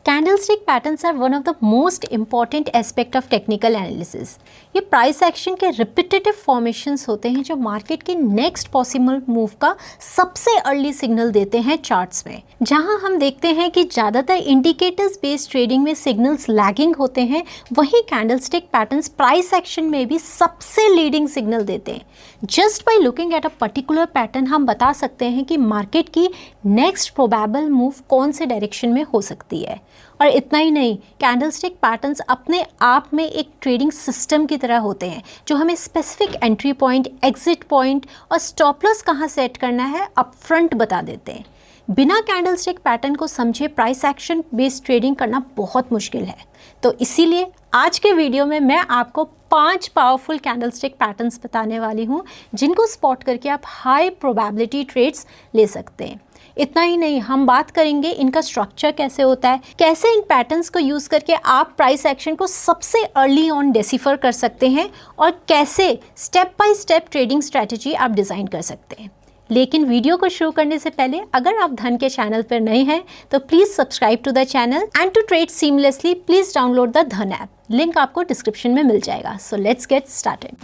Candlestick patterns are one of the most important aspect of technical analysis. ये price action के repetitive formations होते हैं जो market के नेक्स्ट पॉसिबल मूव का सबसे अर्ली सिग्नल देते हैं चार्ट्स में। जहां हम देखते हैं कि ज़्यादातर इंडिकेटर्स बेस्ड ट्रेडिंग में सिग्नल्स लैगिंग होते हैं, वहीं कैंडलस्टिक पैटर्न्स प्राइस एक्शन में भी सबसे लीडिंग सिग्नल देते हैं। Just by looking at a particular pattern हम बता सकते हैं कि मार्केट की नेक्स्ट प्रोबेबल मूव कौन से डायरेक्शन में हो सकती है। और इतना ही नहीं, कैंडलस्टिक पैटर्न्स अपने आप में एक ट्रेडिंग सिस्टम की तरह होते हैं जो हमें specific entry point, exit point और स्टॉप लॉस कहाँ सेट करना है अपफ्रंट बता देते हैं। बिना कैंडलस्टिक पैटर्न को समझे प्राइस एक्शन बेस्ड ट्रेडिंग करना बहुत मुश्किल है। तो इसीलिए आज के वीडियो में मैं आपको 5 पावरफुल कैंडलस्टिक पैटर्न्स बताने वाली हूँ जिनको स्पॉट करके आप हाई प्रोबेबिलिटी ट्रेड्स ले सकते हैं। इतना ही नहीं, हम बात करेंगे इनका स्ट्रक्चर कैसे होता है, कैसे इन पैटर्न्स को यूज़ करके आप प्राइस एक्शन को सबसे अर्ली ऑन डेसिफर कर सकते हैं और कैसे step by step trading strategy आप डिज़ाइन कर सकते हैं। लेकिन वीडियो को शुरू करने से पहले अगर आप धन के चैनल पर नए हैं तो please subscribe to the channel and to trade seamlessly please download the Dhan app. Link आपको डिस्क्रिप्शन में मिल जाएगा। So let's get started.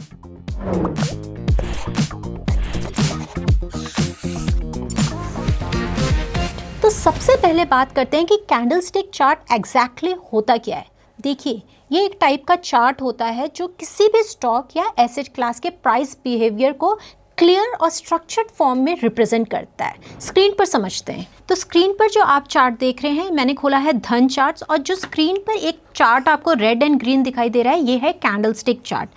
तो सबसे पहले बात करते हैं कि कैंडलस्टिक चार्ट एग्जैक्टली होता क्या है। देखिए, ये एक टाइप का चार्ट होता है जो किसी भी स्टॉक या एसेट क्लास के प्राइस बिहेवियर को क्लियर और स्ट्रक्चर्ड फॉर्म में रिप्रेजेंट करता है। स्क्रीन पर समझते हैं। तो स्क्रीन पर जो आप चार्ट देख रहे हैं, मैंने खोला है धन चार्ट्स, और जो स्क्रीन पर एक चार्ट आपको रेड एंड ग्रीन दिखाई दे रहा है, ये है कैंडलस्टिक चार्ट।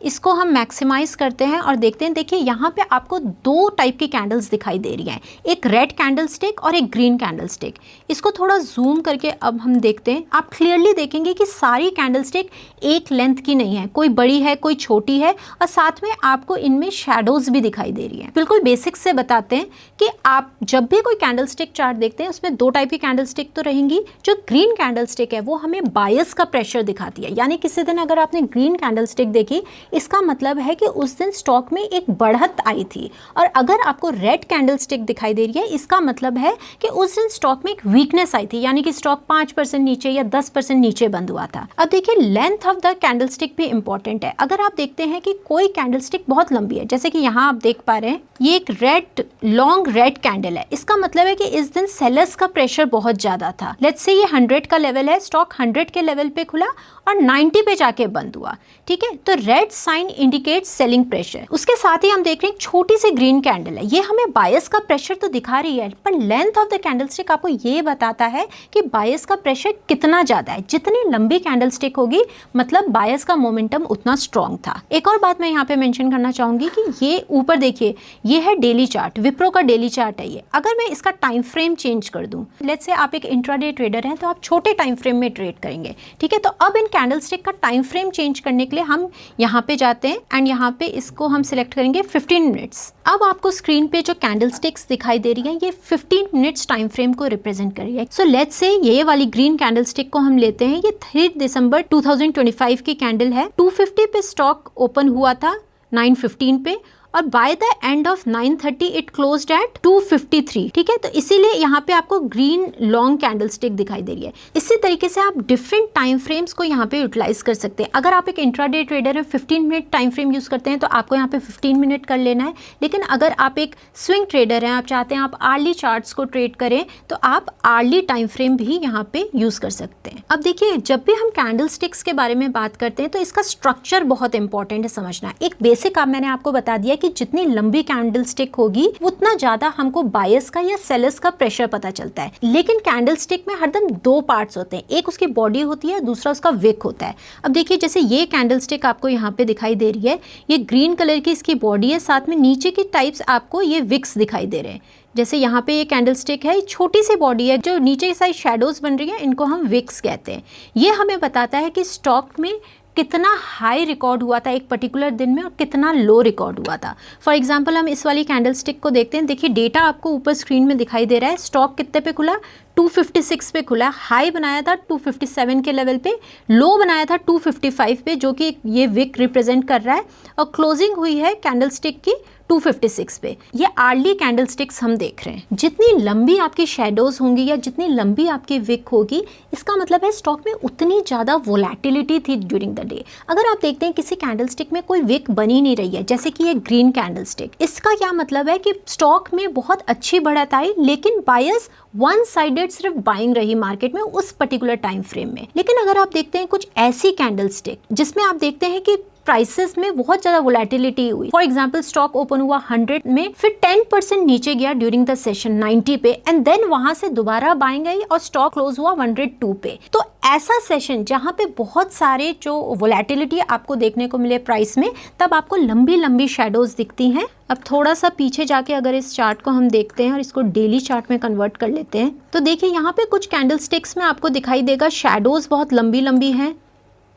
इसको हम मैक्सिमाइज करते हैं और देखते हैं। देखिए, यहाँ पे आपको 2 टाइप की कैंडल्स दिखाई दे रही हैं, एक रेड कैंडलस्टिक और एक ग्रीन कैंडलस्टिक। इसको थोड़ा जूम करके अब हम देखते हैं। आप क्लियरली देखेंगे कि सारी कैंडलस्टिक एक लेंथ की नहीं है, कोई बड़ी है कोई छोटी है, और साथ में आपको इनमें शैडोज भी दिखाई दे रही हैं। बिल्कुल बेसिक से बताते हैं कि आप जब भी कोई कैंडलस्टिक चार्ट देखते हैं उसमें 2 टाइप की कैंडलस्टिक तो रहेंगी। जो ग्रीन कैंडलस्टिक है वो हमें बायस का प्रेशर दिखाती है, यानी किसी दिन अगर आपने ग्रीन कैंडलस्टिक देखी, इसका मतलब है कि उस दिन स्टॉक में एक बढ़त आई थी। और अगर आपको रेड कैंडलस्टिक दिखाई दे रही है, इसका मतलब है कि उस दिन स्टॉक में एक वीकनेस आई थी, यानी कि स्टॉक 5% नीचे या 10% नीचे बंद हुआ था। अब देखिए, लेंथ ऑफ द कैंडलस्टिक भी इंपॉर्टेंट है। अगर आप देखते हैं कि कोई कैंडलस्टिक बहुत लंबी है, जैसे कि यहाँ आप देख पा रहे हैं, ये एक लॉन्ग रेड कैंडल है, इसका मतलब है कि इस दिन सेलर्स का प्रेशर बहुत ज्यादा था। लेट्स से ये 100 का लेवल है, स्टॉक 100 के लेवल पे खुला और 90 पे जाके बंद हुआ। ठीक है, तो red sign indicate selling pressure. उसके साथ ही हम देख रहे हैं छोटी सी ग्रीन कैंडल है, ये हमें बायस का प्रेशर तो दिखा रही है, पर लेंथ ऑफ द कैंडलस्टिक आपको ये बताता है कि बायस का प्रेशर कितना ज्यादा है। जितनी लंबी कैंडलस्टिक होगी, मतलब बायस का मोमेंटम उतना स्ट्रॉन्ग था। एक और बात मैं यहाँ पे मेंशन करना चाहूंगी कि ये ऊपर देखिए, ये है डेली चार्ट, विप्रो का डेली चार्ट है ये। अगर मैं इसका टाइम फ्रेम चेंज कर दूं, लेट्स से आप एक इंट्राडे ट्रेडर हैं तो आप छोटे टाइम फ्रेम में ट्रेड करेंगे। ठीक है, तो अब इन कैंडलस्टिक का टाइम फ्रेम चेंज करने के लिए हम यहाँ पे जाते हैं एंड यहाँ पे इसको हम सिलेक्ट करेंगे 15 मिनट्स। अब आपको स्क्रीन पे जो कैंडलस्टिक्स दिखाई दे रही है, ये 15 मिनट्स टाइम फ्रेम को रिप्रेजेंट कर रही है। सो लेट्स से ये वाली ग्रीन कैंडलस्टिक को हम लेते हैं। ये 3 दिसंबर 2025 की कैंडल है। 250 पे स्टॉक ओपन हुआ था 9:15 पे, और by the end of 9:30 it closed eight 253। ठीक है, तो इसीलिए यहाँ पे आपको ग्रीन लॉन्ग कैंडलस्टिक दिखाई दे रही है। इसी तरीके से आप डिफरेंट टाइम फ्रेम्स को यहाँ पे यूटिलाइज कर सकते हैं। अगर आप एक इंट्राडे ट्रेडर है, 15 मिनट टाइम फ्रेम यूज करते हैं तो आपको यहाँ पे 15 मिनट कर लेना है। लेकिन अगर आप एक स्विंग ट्रेडर हैं, आप चाहते हैं आप आर्ली चार्ट्स को ट्रेड करें, तो आप आर्ली टाइम फ्रेम भी यहाँ पे यूज कर सकते हैं। अब देखिए, जब भी हम कैंडलस्टिक्स के बारे में बात करते हैं तो इसका स्ट्रक्चर बहुत इंपॉर्टेंट है समझना। एक बेसिक आप मैंने आपको बता दिया कि जितनी लंबी कैंडलस्टिक होगी उतना ज्यादा हमको बायस का या सेलर्स का प्रेशर पता चलता है। लेकिन कैंडलस्टिक में हरदम 2 पार्ट्स होते हैं, एक उसकी बॉडी होती है, दूसरा उसका विक होता है। अब देखिए, जैसे ये कैंडलस्टिक आपको यहाँ पे दिखाई दे रही है, ये ग्रीन कलर की इसकी बॉडी है, साथ में नीचे की टाइप्स आपको ये विक्स दिखाई दे रहे हैं। जैसे यहाँ पे ये कैंडलस्टिक है, छोटी सी बॉडी है, जो नीचे की साइड शैडोज बन रही है, इनको हम विक्स कहते हैं। ये हमें बताता है कि स्टॉक में कितना हाई रिकॉर्ड हुआ था एक पर्टिकुलर दिन में और कितना लो रिकॉर्ड हुआ था। फॉर एग्जांपल हम इस वाली कैंडलस्टिक को देखते हैं। देखिए, डेटा आपको ऊपर स्क्रीन में दिखाई दे रहा है। स्टॉक कितने पे खुला, 256 पे खुला। हाई बनाया था 257 के लेवल पे, लो बनाया था 255 पे, जो कि ये विक रिप्रेजेंट कर रहा है, और क्लोजिंग हुई है कैंडलस्टिक की 256 पे। ये आर्ली कैंडल स्टिक्स हम देख रहे हैं। जितनी लंबी आपकी शेडोज होंगी या जितनी लंबी आपकी विक होगी, इसका मतलब है स्टॉक में उतनी ज़्यादा वोलेटिलिटी थी ड्यूरिंग द डे। अगर आप देखते हैं किसी कैंडल स्टिक में कोई विक बनी नहीं रही है, जैसे कि ये ग्रीन कैंडल स्टिक, इसका क्या मतलब है कि स्टॉक में बहुत अच्छी बढ़त आई, लेकिन बायर्स वन साइडेड सिर्फ बाइंग रही मार्केट में उस पर्टिकुलर टाइम फ्रेम में। लेकिन अगर आप देखते हैं कुछ ऐसी कैंडल स्टिक जिसमें आप देखते हैं कि प्राइसेस में बहुत ज्यादा वोलेटिलिटी हुई, फॉर एग्जांपल स्टॉक ओपन हुआ 100 में, फिर 10% नीचे गया ड्यूरिंग द सेशन 90 पे, एंड देन वहां से दोबारा बाइंग आई और स्टॉक क्लोज हुआ 102 पे। तो ऐसा सेशन जहां पे बहुत सारे जो वोलेटिलिटी आपको देखने को मिले प्राइस में, तब आपको लंबी लंबी शेडोज दिखती हैं। अब थोड़ा सा पीछे जाके अगर इस चार्ट को हम देखते हैं और इसको डेली चार्ट में कन्वर्ट कर लेते हैं, तो देखिए यहाँ पे कुछ कैंडल स्टिक्स में आपको दिखाई देगा शेडोज बहुत लंबी लंबी हैं।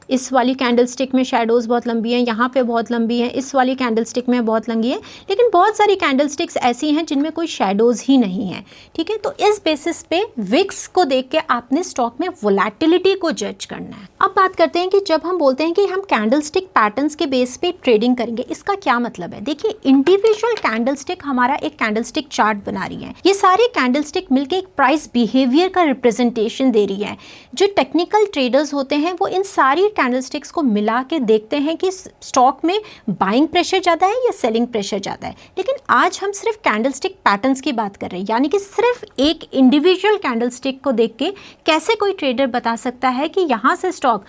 इस वाली कैंडल स्टिक में शेडोज बहुत लंबी हैं, यहाँ पे बहुत लंबी हैं, इस वाली कैंडल स्टिक में बहुत लंबी है, लेकिन बहुत सारी कैंडल स्टिक्स ऐसी हैं जिनमें कोई शेडोज ही नहीं है। ठीक है, तो इस बेसिस पे विक्स को देख के आपने स्टॉक में वोलेटिलिटी को जज करना है। अब बात करते हैं कि जब हम बोलते हैं कि हम कैंडल स्टिक पैटर्न्स के बेस पे ट्रेडिंग करेंगे, इसका क्या मतलब है। देखिए, इंडिविजुअल कैंडल स्टिक हमारा एक कैंडल स्टिक चार्ट बना रही है। ये सारे कैंडल स्टिक मिलकर एक प्राइस बिहेवियर का रिप्रेजेंटेशन दे रही है। जो टेक्निकल ट्रेडर्स होते हैं वो इन सारी कैंडल स्टिक्स को मिला के देखते हैं कि स्टॉक में बाइंग प्रेशर ज़्यादा है या सेलिंग प्रेशर ज़्यादा है। लेकिन आज हम सिर्फ कैंडल स्टिक पैटर्न्स की बात कर रहे हैं, यानी कि सिर्फ एक इंडिविजुअल कैंडल स्टिक को देख के कैसे कोई ट्रेडर बता सकता है कि यहाँ से स्टॉक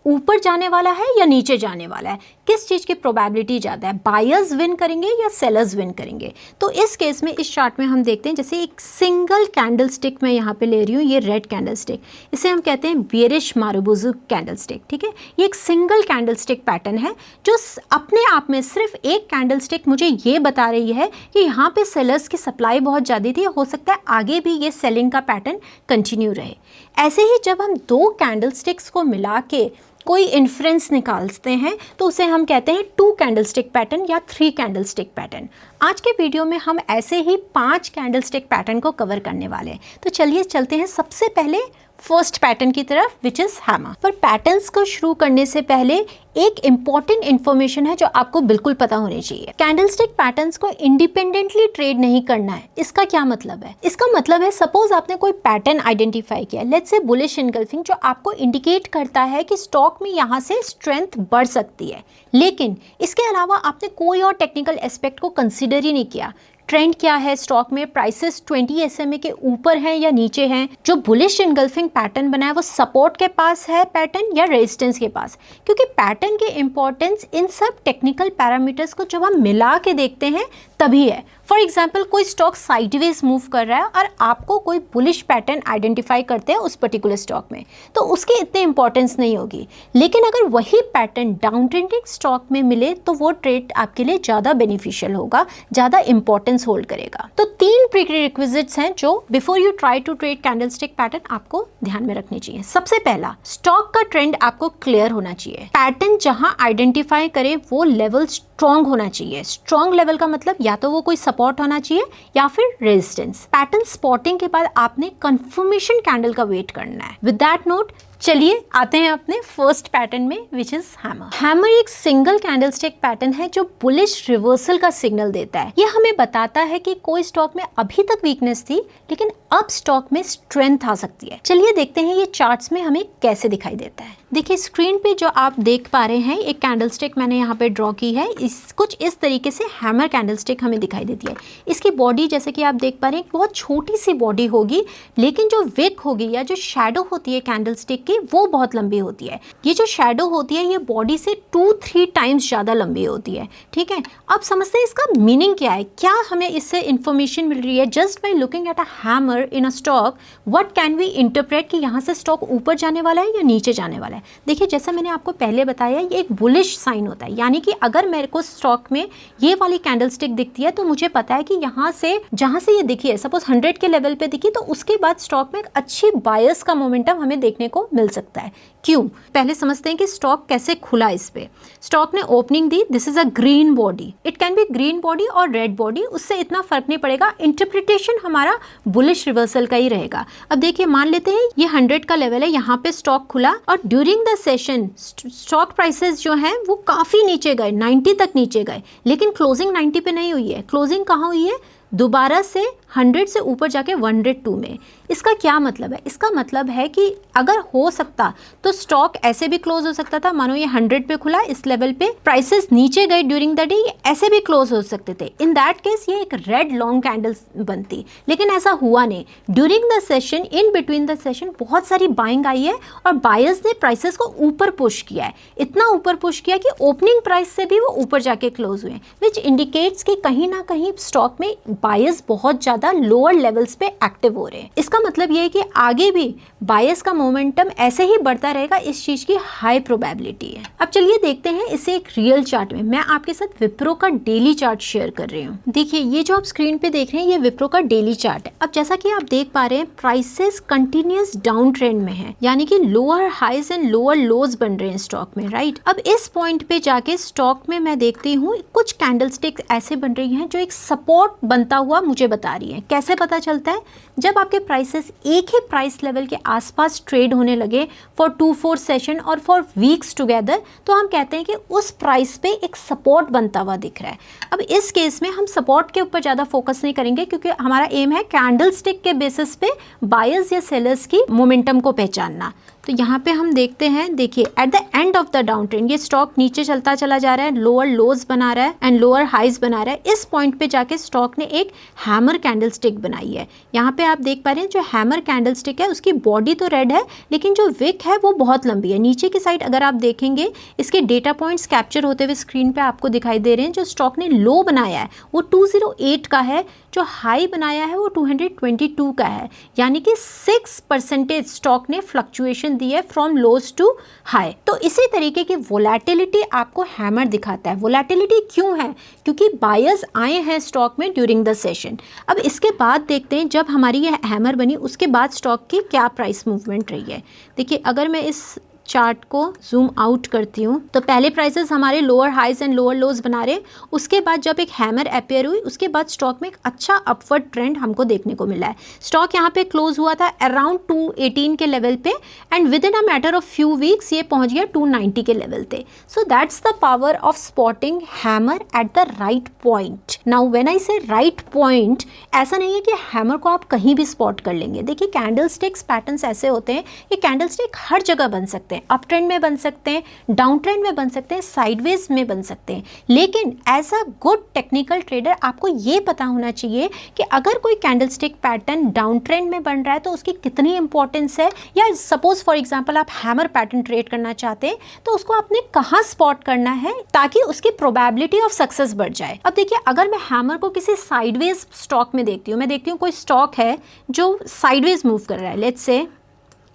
ऊपर जाने वाला है या नीचे जाने वाला है, किस चीज़ की प्रोबेबिलिटी ज़्यादा है, बायर्स विन करेंगे या सेलर्स विन करेंगे। तो इस केस में इस चार्ट में हम देखते हैं, जैसे एक सिंगल कैंडल स्टिक मैं यहाँ पे ले रही हूँ, ये रेड कैंडल स्टिक, इसे हम कहते हैं बेयरिश मारुबुजु कैंडल स्टिक। ठीक है, ये एक सिंगल कैंडल स्टिक पैटर्न है जो अपने आप में सिर्फ एक कैंडल स्टिक मुझे ये बता रही है कि यहाँ पे सेलर्स की सप्लाई बहुत ज़्यादा थी, हो सकता है आगे भी ये सेलिंग का पैटर्न कंटिन्यू रहे। ऐसे ही जब हम दो कैंडल स्टिक्स को मिला के कोई इन्फ्रेंस निकालते हैं तो उसे हम कहते हैं 2 कैंडल स्टिक पैटर्न या 3 कैंडल स्टिक पैटर्न। आज के वीडियो में हम ऐसे ही 5 कैंडल स्टिक पैटर्न को कवर करने वाले हैं। तो चलिए चलते हैं सबसे पहले फर्स्ट पैटर्न की तरफ, विच इज हैमर। पर पैटर्न्स को शुरू करने से पहले एक इंपॉर्टेंट इंफॉर्मेशन है जो आपको बिल्कुल पता होनी चाहिए। कैंडल स्टिक पैटर्न्स को इंडिपेंडेंटली ट्रेड नहीं करना है। इसका क्या मतलब है? इसका मतलब है, सपोज आपने कोई पैटर्न आइडेंटिफाई किया, लेट्स से बुलिश इनगल्फिंग, जो आपको इंडिकेट करता है कि स्टॉक में यहाँ से स्ट्रेंथ बढ़ सकती है, लेकिन इसके अलावा आपने कोई और टेक्निकल एस्पेक्ट को कंसिडर ही नहीं किया। ट्रेंड क्या है स्टॉक में, प्राइसेस 20 SMA के ऊपर हैं या नीचे हैं, जो बुलिश इनगल्फिंग पैटर्न बना है वो सपोर्ट के पास है पैटर्न या रेजिस्टेंस के पास। क्योंकि पैटर्न की इंपॉर्टेंस इन सब टेक्निकल पैरामीटर्स को जब हम मिला के देखते हैं तभी है। फॉर एग्जाम्पल, कोई स्टॉक साइडवेज मूव कर रहा है और आपको कोई बुलिश पैटर्न आइडेंटिफाई करते हैं उस पर्टिकुलर स्टॉक में, तो उसकी इतनी इंपॉर्टेंस नहीं होगी। लेकिन अगर वही पैटर्न डाउन ट्रेंडिंग स्टॉक में मिले तो वो ट्रेड आपके लिए ज़्यादा बेनिफिशियल होगा, ज़्यादा इंपॉर्टेंस होल्ड करेगा। तो 3 प्रीरिक्विजिट्स हैं जो before you try to trade candle stick pattern आपको ध्यान में रखनी चाहिए। सबसे पहला, स्टॉक का ट्रेंड आपको क्लियर होना चाहिए। पैटर्न जहां आइडेंटिफाई करे वो लेवल स्ट्रॉन्ग होना चाहिए। स्ट्रॉन्ग लेवल का मतलब या तो वो कोई सपोर्ट होना चाहिए या फिर रेजिस्टेंस। पैटर्न स्पॉटिंग के बाद आपने कंफर्मेशन कैंडल का वेट करना है। विद दैट नोट, चलिए आते हैं अपने फर्स्ट पैटर्न में, विच इज हैमर। हैमर एक सिंगल कैंडल स्टिक पैटर्न है जो बुलिश रिवर्सल का सिग्नल देता है। यह हमें बताता है कि कोई स्टॉक में अभी तक वीकनेस थी, लेकिन अब स्टॉक में स्ट्रेंथ आ सकती है। चलिए देखते हैं ये चार्ट्स में हमें कैसे दिखाई देता है। देखिए, स्क्रीन पे जो आप देख पा रहे हैं, एक कैंडल स्टिक मैंने यहाँ पे ड्रॉ की है। कुछ इस तरीके से हैमर कैंडल स्टिक हमें दिखाई देती है। इसकी बॉडी जैसे कि आप देख पा रहे हैं, बहुत छोटी सी बॉडी होगी, लेकिन जो विक होगी या जो शैडो होती है कैंडल स्टिक की, वो बहुत लंबी होती है। ये जो शैडो होती है ये बॉडी से 2-3 टाइम्स ज़्यादा लंबी होती है। ठीक है, अब समझते हैं इसका मीनिंग क्या है, क्या हमें इससे इंफॉर्मेशन मिल रही है। Just by looking at a hammer in a stock, what can we interpret कि यहाँ से स्टॉक ऊपर जाने वाला है या नीचे जाने वाला है। देखिए, जैसा मैंने आपको पहले बताया, ये एक बुलिश साइन होता है, यानी कि अगर मेरे को स्टॉक में ये वाली कैंडल स्टिक दिखती है तो मुझे पता है कि यहाँ से जहाँ से ये दिखी है, सपोज 100 के लेवल पे दिखी, तो उसके बाद स्टॉक में एक अच्छी बायर्स का मोमेंटम हमें देखने को मिल सकता है। क्यों? पहले समझते हैं कि स्टॉक कैसे खुला। इस पे स्टॉक ने opening the, this is a green body, it can be green body और रेड बॉडी, उससे इतना फर्क नहीं पड़ेगा। इंटरप्रिटेशन हमारा बुलिश बुलिश रिवर्सल का ही रहेगा। अब देखिए, मान लेते हैं ये 100 का लेवल है, यहाँ पे स्टॉक खुला और during the session stock prices जो हैं वो काफी नीचे गए, 90 तक नीचे गए, लेकिन क्लोजिंग 90 पे नहीं हुई है। क्लोजिंग कहाँ हुई है? दोबारा से 100 से ऊपर जाके 102 में। इसका क्या मतलब है? इसका मतलब है कि अगर हो सकता तो स्टॉक ऐसे भी क्लोज हो सकता था, मानो ये 100 पे खुला, इस लेवल पे प्राइसेस नीचे गए ड्यूरिंग द डे, ऐसे भी क्लोज हो सकते थे। इन दैट केस ये एक रेड लॉन्ग कैंडल बनती, लेकिन ऐसा हुआ नहीं। During the session, in between the session बहुत सारी बाइंग आई है और बायर्स ने प्राइसेस को ऊपर पुश किया है, इतना ऊपर पुश किया कि ओपनिंग प्राइस से भी वो ऊपर जाके क्लोज हुए, विच इंडिकेट्स कि कहीं ना कहीं स्टॉक में बायर्स बहुत ज्यादा लोअर लेवल्स पे एक्टिव हो रहे हैं। इसका मतलब ये है कि आगे भी बायर्स का मोमेंटम ऐसे ही बढ़ता रहेगा, इस चीज की हाई प्रोबेबिलिटी है। अब चलिए देखते हैं इसे एक रियल चार्ट में। मैं आपके साथ विप्रो का डेली चार्ट शेयर कर रही हूँ। देखिए, ये जो आप स्क्रीन पे देख रहे हैं ये विप्रो का डेली चार्ट है। अब जैसा कि आप देख पा रहे हैं, प्राइसेस कंटिन्यूअस डाउन ट्रेंड में है, यानी कि lower highs and lower lows बन रहे हैं स्टॉक में, राइट। अब इस पॉइंट पे जाके स्टॉक में मैं देखती हूँ कुछ कैंडलस्टिक्स ऐसे बन रही हैं जो एक सपोर्ट बनता हुआ मुझे बता रही है। कैसे पता चलता है? जब आपके प्राइसेस एक ही प्राइस लेवल के आसपास ट्रेड होने लगे फॉर 2-4 सेशन और फॉर वीक्स टुगेदर, तो हम कहते हैं कि उस प्राइस पे एक सपोर्ट बनता हुआ दिख रहा है। अब इस केस में हम सपोर्ट के ऊपर ज़्यादा फोकस नहीं करेंगे, क्योंकि हमारा एम है कैंडलस्टिक के बेसिस पे बायर्स या सेलर्स की मोमेंटम को पहचानना। तो यहाँ पे हम देखते हैं, देखिए at the end of the down trend ये स्टॉक नीचे चलता चला जा रहा है, लोअर लोज बना रहा है एंड लोअर हाइज बना रहा है। इस पॉइंट पे जाके स्टॉक ने एक हैमर कैंडलस्टिक बनाई है। यहाँ पे आप देख पा रहे हैं जो हैमर कैंडलस्टिक है उसकी बॉडी तो रेड है, लेकिन जो विक है वो बहुत लंबी है। नीचे की साइड अगर आप देखेंगे, इसके डेटा पॉइंट्स कैप्चर होते हुए स्क्रीन पे आपको दिखाई दे रहे हैं। जो स्टॉक ने लो बनाया है वो 208 का है, जो हाई बनाया है वो 222 का है, यानी कि 6% स्टॉक ने फ्लक्चुएशन दी है फ्रॉम लोज टू हाई। तो इसी तरीके की वोलेटिलिटी आपको हैमर दिखाता है। वोलेटिलिटी क्यों है? क्योंकि बायर्स आए हैं स्टॉक में ड्यूरिंग द सेशन। अब इसके बाद देखते हैं जब हमारी ये हैमर बनी उसके बाद स्टॉक की क्या प्राइस मूवमेंट रही है। देखिए, अगर मैं इस चार्ट को जूम आउट करती हूँ तो पहले प्राइसेस हमारे lower highs and lower lows बना रहे, उसके बाद जब एक हैमर अपेयर हुई उसके बाद स्टॉक में एक अच्छा अपवर्ड ट्रेंड हमको देखने को मिला है। स्टॉक यहाँ पे क्लोज हुआ था अराउंड 218 के लेवल पे and with in a matter of few weeks ये पहुंच गया 290 के लेवल पे। So that's the power of spotting hammer at the right point. Now when I से राइट पॉइंट, ऐसा नहीं है कि हैमर को आप कहीं भी स्पॉट कर लेंगे। देखिए, कैंडलस्टिक्स पैटर्न्स ऐसे होते हैं कि कैंडलस्टिक हर जगह बन सकते हैं, अप ट्रेंड में बन सकते हैं, डाउन ट्रेंड में बन सकते हैं, साइडवेज में बन सकते हैं। लेकिन as a good technical trader आपको ये पता होना चाहिए कि अगर कोई कैंडलस्टिक पैटर्न डाउन ट्रेंड में बन रहा है तो उसकी कितनी इंपॉर्टेंस है, या सपोज फॉर एग्जांपल आप हैमर पैटर्न ट्रेड करना चाहते हैं तो उसको आपने कहाँ स्पॉट करना है ताकि उसकी प्रोबेबिलिटी ऑफ सक्सेस बढ़ जाए। अब देखिए, अगर मैं हैमर को किसी साइडवेज स्टॉक में देखती हूँ, मैं देखती हूँ कोई स्टॉक है जो साइडवेज मूव कर रहा है, लेट्स से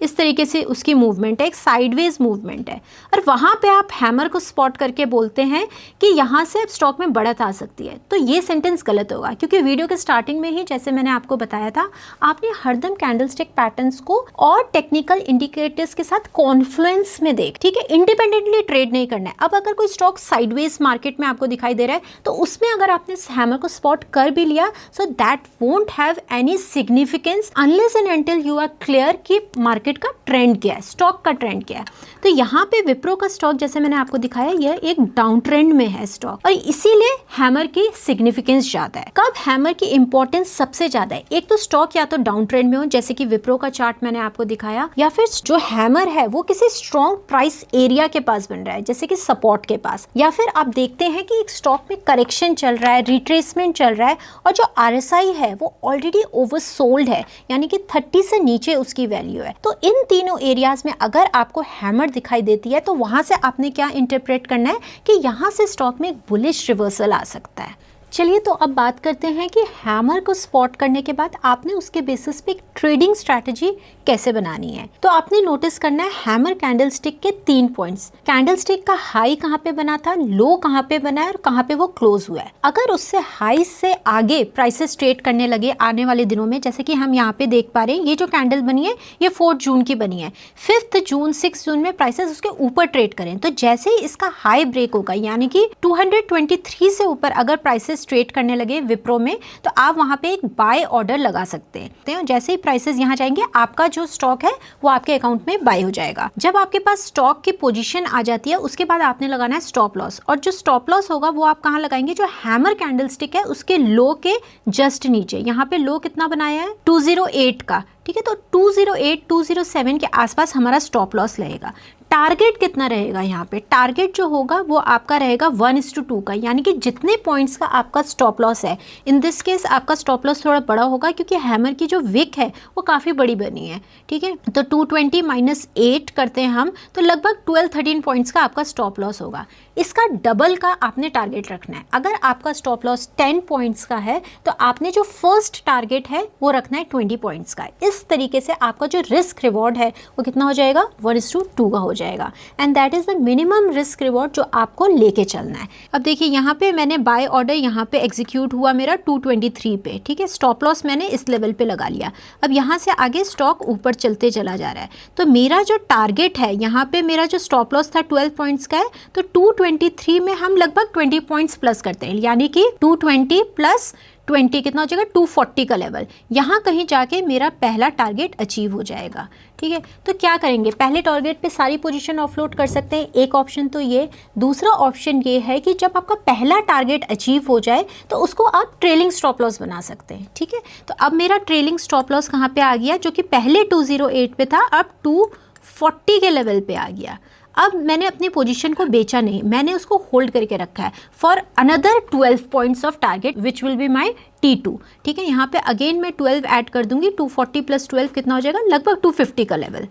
इस तरीके से उसकी मूवमेंट है, एक साइडवेज मूवमेंट है, और वहाँ पे आप हैमर को स्पॉट करके बोलते हैं कि यहाँ से स्टॉक में बढ़त आ सकती है, तो ये सेंटेंस गलत होगा। क्योंकि वीडियो के स्टार्टिंग में ही जैसे मैंने आपको बताया था, आपने हरदम कैंडलस्टिक पैटर्न्स को और टेक्निकल इंडिकेटर्स के साथ कॉन्फ्लुएंस में देख, ठीक है, इंडिपेंडेंटली ट्रेड नहीं करना है। अब अगर कोई स्टॉक साइडवेज मार्केट में आपको दिखाई दे रहा है तो उसमें अगर आपने हैमर को स्पॉट कर भी लिया, so that won't have any significance unless and until you are clear कि मार्केट का ट्रेंड क्या है, स्टॉक का ट्रेंड क्या है। तो यहाँ पे विप्रो का स्टॉक जैसे मैंने आपको दिखाया, यह एक डाउन ट्रेंड में है स्टॉक, और इसीलिए हैमर की सिग्निफिकेंस ज्यादा है। कब हैमर की इंपॉर्टेंस सबसे ज्यादा है? एक तो स्टॉक या तो डाउन ट्रेंड में हो, जैसे कि विप्रो का चार्ट मैंने आपको दिखाया, या फिर जो हैमर है वो किसी स्ट्रॉन्ग प्राइस एरिया के पास बन रहा है, जैसे कि सपोर्ट के पास, या फिर आप देखते हैं कि एक स्टॉक में करेक्शन चल रहा है, रिट्रेसमेंट चल रहा है, और जो RSI है वो ऑलरेडी ओवरसोल्ड है, यानी कि 30 से नीचे उसकी वैल्यू है। तो इन तीनों एरियाज में अगर आपको हैमर दिखाई देती है तो वहां से आपने क्या इंटरप्रेट करना है कि यहां से स्टॉक में एक बुलिश रिवर्सल आ सकता है। चलिए, तो अब बात करते हैं कि हैमर को स्पॉट करने के बाद आपने उसके बेसिस पे एक ट्रेडिंग स्ट्रैटेजी कैसे बनानी है। तो आपने नोटिस करना है हैमर कैंडलस्टिक के 3 पॉइंट्स। कैंडलस्टिक का हाई कहाँ पे बना था, लो कहाँ पे बना है, और कहाँ पे वो क्लोज हुआ है। अगर उससे हाई से आगे प्राइसेस ट्रेड करने लगे आने वाले दिनों में, जैसे कि हम यहाँ पे देख पा रहे हैं, ये जो कैंडल बनी है ये 4 जून की बनी है, 5 जून 6 जून में प्राइसेस उसके ऊपर ट्रेड करें, तो जैसे ही इसका हाई ब्रेक होगा, यानी कि 223 से ऊपर अगर प्राइसेस प्राइसेस ट्रेड करने लगे विप्रो में, तो आप वहाँ पे एक बाय ऑर्डर लगा सकते हैं। जैसे ही प्राइसेस यहाँ जाएंगे आपका जो स्टॉक है वो आपके अकाउंट में बाय हो जाएगा। जब आपके पास स्टॉक की पोजीशन आ जाती है उसके बाद आपने लगाना है स्टॉप लॉस, और जो स्टॉप लॉस होगा वो आप कहाँ लगाएंगे, जो हैमर कैंडलस्टिक है उसके लो के जस्ट नीचे। यहाँ पे लो कितना बनाया है 208 का, ठीक है, तो 208 207 के आसपास हमारा स्टॉप लॉस रहेगा। टारगेट कितना रहेगा, यहाँ पे टारगेट जो होगा वो आपका रहेगा 1:2 का, यानी कि जितने पॉइंट्स का आपका स्टॉप लॉस है, इन दिस केस आपका स्टॉप लॉस थोड़ा बड़ा होगा क्योंकि हैमर की जो विक है वो काफ़ी बड़ी बनी है, ठीक है। तो 220 - 8 करते हैं हम, तो लगभग 12-13 पॉइंट्स का आपका स्टॉप लॉस होगा। इसका डबल का आपने टारगेट रखना है। अगर आपका स्टॉप लॉस 10 पॉइंट्स का है तो आपने जो फर्स्ट टारगेट है वो रखना है 20 पॉइंट्स का। इस तरीके से आपका जो रिस्क रिवॉर्ड है वो कितना हो जाएगा, 1:2 का हो जाएगा, and that is the minimum risk reward जो आपको लेके चलना है। अब देखिए यहाँ पे मैंने बाय ऑर्डर यहाँ पे एग्जीक्यूट हुआ मेरा 223 पे, ठीक है, स्टॉप लॉस मैंने इस लेवल पे लगा लिया। अब यहाँ से आगे स्टॉक ऊपर चलते चला जा रहा है, तो मेरा जो टारगेट है यहाँ पे, मेरा जो स्टॉप लॉस था 12 पॉइंट्स का है, तो 223 में हम लगभग 20 पॉइंट्स प्लस करते हैं, यानी कि 220 + 20 कितना हो जाएगा, 240 का लेवल। यहाँ कहीं जाके मेरा पहला टारगेट अचीव हो जाएगा, ठीक है। तो क्या करेंगे, पहले टारगेट पे सारी पोजीशन ऑफलोड कर सकते हैं, एक ऑप्शन तो ये। दूसरा ऑप्शन ये है कि जब आपका पहला टारगेट अचीव हो जाए तो उसको आप ट्रेलिंग स्टॉप लॉस बना सकते हैं, ठीक है। तो अब मेरा ट्रेलिंग स्टॉप लॉस कहाँ पे आ गया, जो कि पहले 208 पे था, अब 240 के लेवल पे आ गया। अब मैंने अपनी पोजीशन को बेचा नहीं, मैंने उसको होल्ड करके रखा है for another 12 points of target which will be my T2, ठीक है। यहाँ पे अगेन मैं 12 ऐड कर दूंगी, 240 + 12 कितना हो जाएगा, लगभग 250 का लेवल,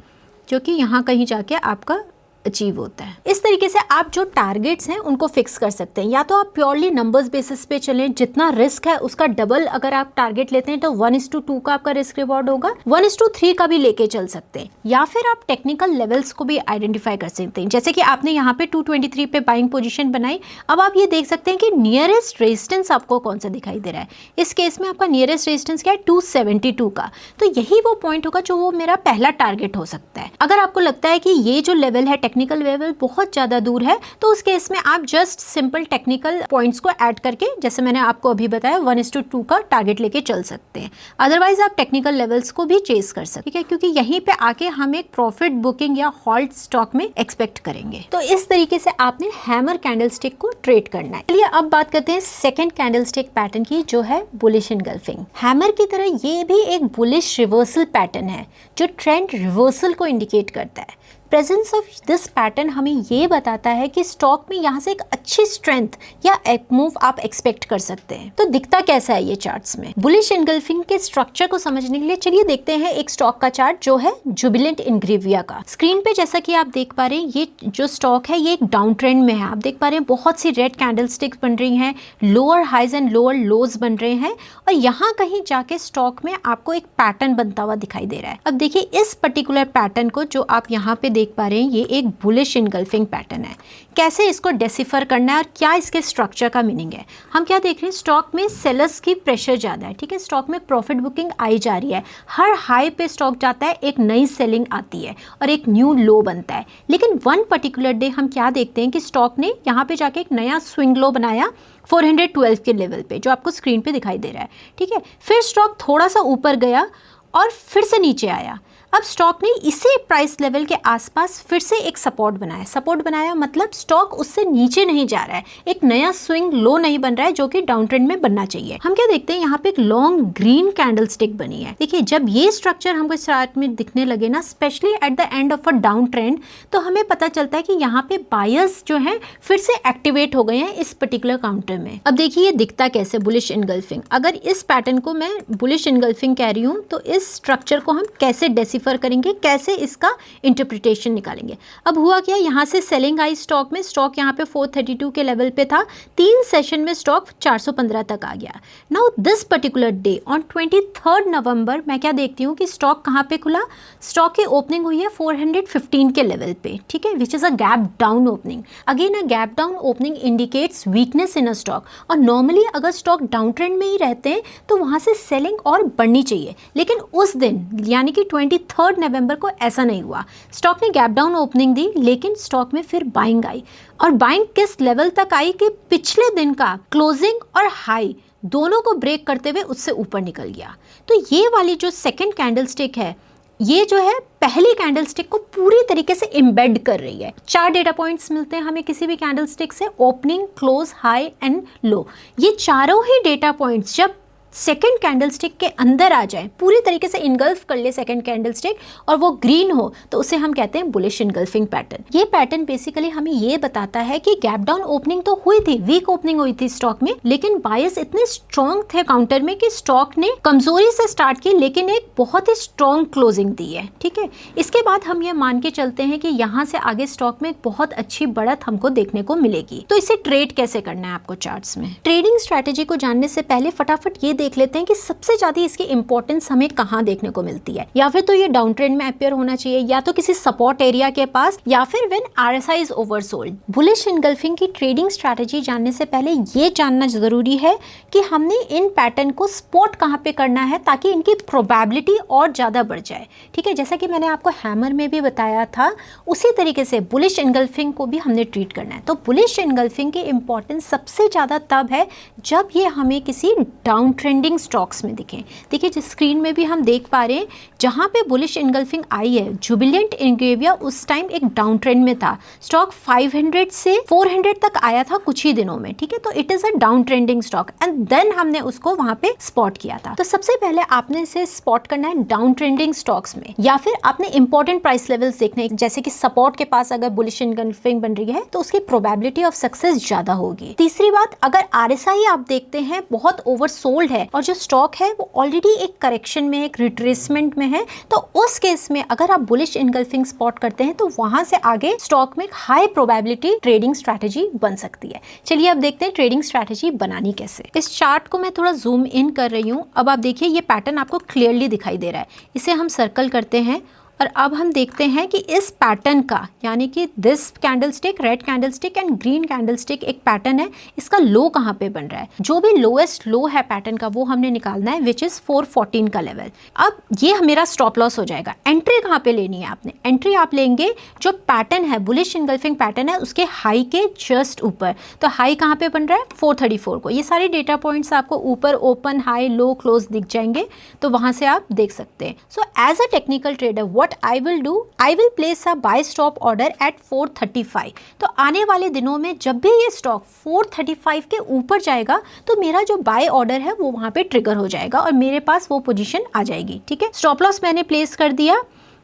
जो कि यहाँ कहीं जाके आपका अचीव होता है। इस तरीके से आप जो टारगेट्स हैं उनको फिक्स कर सकते हैं। या तो आप प्योरली नंबर्स बेसिस पे चलें, जितना रिस्क है उसका डबल अगर आप टारगेट लेते हैं तो 1:2 का आपका रिस्क रिवॉर्ड होगा, 1:3 का भी लेके चल सकते हैं। या फिर आप टेक्निकल लेवल्स को भी आइडेंटिफाई कर सकते हैं, जैसे कि आपने यहाँ पे 223 पे बाइंग पोजीशन बनाई। अब आप ये देख सकते हैं कि नियरेस्ट रेजिस्टेंस आपको कौन सा दिखाई दे रहा है। इस केस में आपका नियरेस्ट रेजिस्टेंस क्या है, 272 का। तो यही वो पॉइंट होगा जो वो मेरा पहला टारगेट हो सकता है। अगर आपको लगता है कि ये जो लेवल है टेक्निकल लेवल बहुत ज़्यादा दूर है, तो उस केस में आप जस्ट सिंपल टेक्निकल पॉइंट्स को ऐड करके, जैसे मैंने आपको अभी बताया, 1:2 का टारगेट लेके चल सकते हैं। अदरवाइज आप टेक्निकल लेवल्स को भी चेस कर सकते हैं, क्योंकि यहीं पे आके हम एक प्रॉफिट बुकिंग या हॉल्ट स्टॉक में एक्सपेक्ट करेंगे। तो इस तरीके से आपने हैमर कैंडलस्टिक को ट्रेड करना है। चलिए अब बात करते हैं सेकंड कैंडलस्टिक पैटर्न की, जो है बुलिश एनगल्फिंग। हैमर की तरह ये भी एक बुलिश रिवर्सल पैटर्न है जो ट्रेंड रिवर्सल को इंडिकेट करता है। प्रेजेंस ऑफ दिस पैटर्न हमें ये बताता है कि स्टॉक में यहाँ से एक अच्छी स्ट्रेंथ या एक मूव आप एक्सपेक्ट कर सकते हैं। तो दिखता कैसा है ये चार्ट्स में, बुलिश एनगल्फिंग के स्ट्रक्चर को समझने के लिए चलिए देखते हैं एक स्टॉक का चार्ट जो है जुबिलेंट इंग्रेविया का। स्क्रीन पे जैसा कि आप देख पा रहे हैं, ये जो स्टॉक है ये एक डाउन ट्रेंड में है। आप देख पा रहे हैं बहुत सी रेड कैंडल स्टिक्स बन रही हैं, lower highs and lower lows बन रहे हैं, और यहाँ कहीं जाके स्टॉक में आपको एक पैटर्न बनता हुआ दिखाई दे रहा है। अब देखिए इस पर्टिकुलर पैटर्न को जो आप यहाँ पे देख पा रहे हैं, ये एक बुलिश एनगल्फिंग पैटर्न है। कैसे इसको डेसिफर करना है और क्या इसके स्ट्रक्चर का मीनिंग है, हम क्या देख रहे हैं, स्टॉक में सेलर्स की प्रेशर ज़्यादा है, ठीक है। स्टॉक में प्रॉफिट बुकिंग आई जा रही है, हर हाई पे स्टॉक जाता है, एक नई सेलिंग आती है और एक न्यू लो बनता है। लेकिन वन पर्टिकुलर डे हम क्या देखते हैं कि स्टॉक ने यहाँ पे जाके एक नया स्विंग लो बनाया 412 के लेवल पे, जो आपको स्क्रीन पे दिखाई दे रहा है, ठीक है। फिर स्टॉक थोड़ा सा ऊपर गया और फिर से नीचे आया। अब स्टॉक ने इसी प्राइस लेवल के आसपास फिर से एक सपोर्ट बनाया। सपोर्ट बनाया मतलब स्टॉक उससे नीचे नहीं जा रहा है, एक नया स्विंग लो नहीं बन रहा है जो कि डाउन ट्रेंड में बनना चाहिए। हम क्या देखते हैं, यहाँ पे एक लॉन्ग ग्रीन कैंडल स्टिक बनी है। देखिए जब ये स्ट्रक्चर हमको चार्ट में दिखने लगे ना, specially at the end of a down trend, तो हमें पता चलता है कि यहाँ पे बायर्स जो है फिर से एक्टिवेट हो गए हैं इस पर्टिकुलर काउंटर में। अब देखिए ये दिखता कैसे, बुलिश एनगल्फिंग। अगर इस पैटर्न को मैं बुलिश एनगल्फिंग कह रही हूँ तो इस स्ट्रक्चर को हम कैसे डेसिफर करेंगे, कैसे इसका इंटरप्रिटेशन निकालेंगे। अब हुआ क्या, यहाँ से सेलिंग आई स्टॉक में, स्टॉक यहाँ पे 432 के लेवल पे था, 3 सेशन में स्टॉक 415 तक आ गया। Now this particular day on 23 नवंबर मैं क्या देखती हूँ कि स्टॉक कहाँ पे खुला, स्टॉक की ओपनिंग हुई है 415 के लेवल पे, ठीक है, which is a gap down opening. Again a gap down opening indicates weakness in a stock, और नॉर्मली अगर स्टॉक डाउन ट्रेंड में ही रहते हैं तो वहाँ से सेलिंग और बढ़नी चाहिए। लेकिन उस दिन यानी कि 23 3 नवंबर को ऐसा नहीं हुआ। स्टॉक ने गैप डाउन ओपनिंग दी, लेकिन स्टॉक में फिर बाइंग आई, और बाइंग किस लेवल तक आई कि पिछले दिन का क्लोजिंग और हाई दोनों को ब्रेक करते हुए उससे ऊपर निकल गया। तो ये वाली जो सेकंड कैंडलस्टिक है, ये जो है पहली कैंडलस्टिक को पूरी तरीके से एम्बेड कर रही है। 4 डेटा पॉइंट्स मिलते हैं हमें किसी भी कैंडलस्टिक से, opening, close, high and low. ये चारों ही डेटा पॉइंट्स जब सेकेंड कैंडलस्टिक के अंदर आ जाए, पूरी तरीके से इनगल्फ कर ले सेकेंड कैंडलस्टिक, और वो ग्रीन हो, तो उसे हम कहते हैं बुलिश इनगल्फिंग पैटर्न। ये पैटर्न बेसिकली हमें ये बताता है कि गैप डाउन ओपनिंग तो हुई थी, वीक ओपनिंग हुई थी स्टॉक में, लेकिन बायर्स इतने स्ट्रॉन्ग थे काउंटर में कि स्टॉक ने कमजोरी से स्टार्ट की, लेकिन एक बहुत ही स्ट्रॉन्ग क्लोजिंग दी है। ठीक है, इसके बाद हम ये मान के चलते हैं कि यहाँ से आगे स्टॉक में एक बहुत अच्छी बढ़त हमको देखने को मिलेगी। तो इसे ट्रेड कैसे करना है आपको चार्ट्स में। ट्रेडिंग स्ट्रैटेजी को जानने से पहले फटाफट ये देख लेते हैं कि सबसे ज्यादा इसकी इंपॉर्टेंस हमें कहां देखने को मिलती है। या फिर तो ये डाउन ट्रेंड में अपियर होना चाहिए, या तो किसी सपोर्ट एरिया के पास, या फिर when RSI is oversold. Bullish engulfing की ट्रेडिंग स्ट्रैटेजी जानने से पहले ये जानना जरूरी है कि हमने इन पैटर्न को स्पॉट कहां पे करना है ताकि इनकी प्रोबेबिलिटी और ज्यादा बढ़ जाए। ठीक है, जैसा कि मैंने आपको हैमर में भी बताया था, उसी तरीके से बुलिश इनगल्फिंग को भी हमने ट्रीट करना है। तो बुलिश इनगल्फिंग की इंपॉर्टेंस सबसे ज्यादा तब है जब ये हमें किसी डाउन ट्रेंडिंग स्टॉक्स में दिखें। देखिए, जिस स्क्रीन में भी हम देख पा रहे हैं, जहां पे बुलिश इनगल्फिंग आई है, जुबिलेंट इंग्रेविया उस टाइम एक डाउन ट्रेंड में था। स्टॉक 500 से 400 तक आया था कुछ ही दिनों में। ठीक है, तो it is a down trending stock and then हमने उसको वहां पे स्पॉट किया था। तो सबसे पहले आपने इसे स्पॉट करना है डाउन ट्रेंडिंग स्टॉक्स में, या फिर आपने इंपॉर्टेंट प्राइस लेवल्स देखने, जैसे कि सपोर्ट के पास अगर बुलिश इनगल्फिंग बन रही है तो उसकी प्रोबेबिलिटी ऑफ सक्सेस ज्यादा होगी। तीसरी बात, अगर आरएसआई आप देखते हैं बहुत ओवरसोल्ड है और जो स्टॉक है वो ऑलरेडी एक करेक्शन में, एक रिट्रेसमेंट में है, तो उस केस में अगर आप बुलिश इनगल्फिंग स्पॉट करते हैं तो वहां से आगे स्टॉक में हाई प्रोबेबिलिटी ट्रेडिंग स्ट्रैटेजी बन सकती है। चलिए अब देखते हैं ट्रेडिंग स्ट्रैटेजी बनानी कैसे। इस चार्ट को मैं थोड़ा जूम इन कर रही हूँ। अब आप देखिए, ये पैटर्न आपको क्लियरली दिखाई दे रहा है। इसे हम सर्कल करते हैं और अब हम देखते हैं कि इस पैटर्न का, यानी कि this candlestick, red candlestick and green candlestick एक पैटर्न है, इसका लो कहाँ पे बन रहा है। जो भी लोएस्ट लो है पैटर्न का वो हमने निकालना है, विच इज 414 का लेवल। अब ये मेरा स्टॉप लॉस हो जाएगा। एंट्री कहाँ पे लेनी है आपने? एंट्री आप लेंगे जो पैटर्न है, बुलिश इनगल्फिंग पैटर्न है, उसके हाई के जस्ट ऊपर। तो हाई कहाँ पे बन रहा है? 434 को। ये सारे डेटा पॉइंट्स आपको ऊपर ओपन, हाई, लो, क्लोज दिख जाएंगे, तो वहां से आप देख सकते हैं। So as a technical trader what I will do, I will place a buy stop order at 435। तो आने वाले दिनों में जब भी ये स्टॉक 435 के ऊपर जाएगा तो मेरा जो बाय ऑर्डर है वो वहां पे ट्रिगर हो जाएगा और मेरे पास वो पोजीशन आ जाएगी। ठीक है, स्टॉप लॉस मैंने प्लेस कर दिया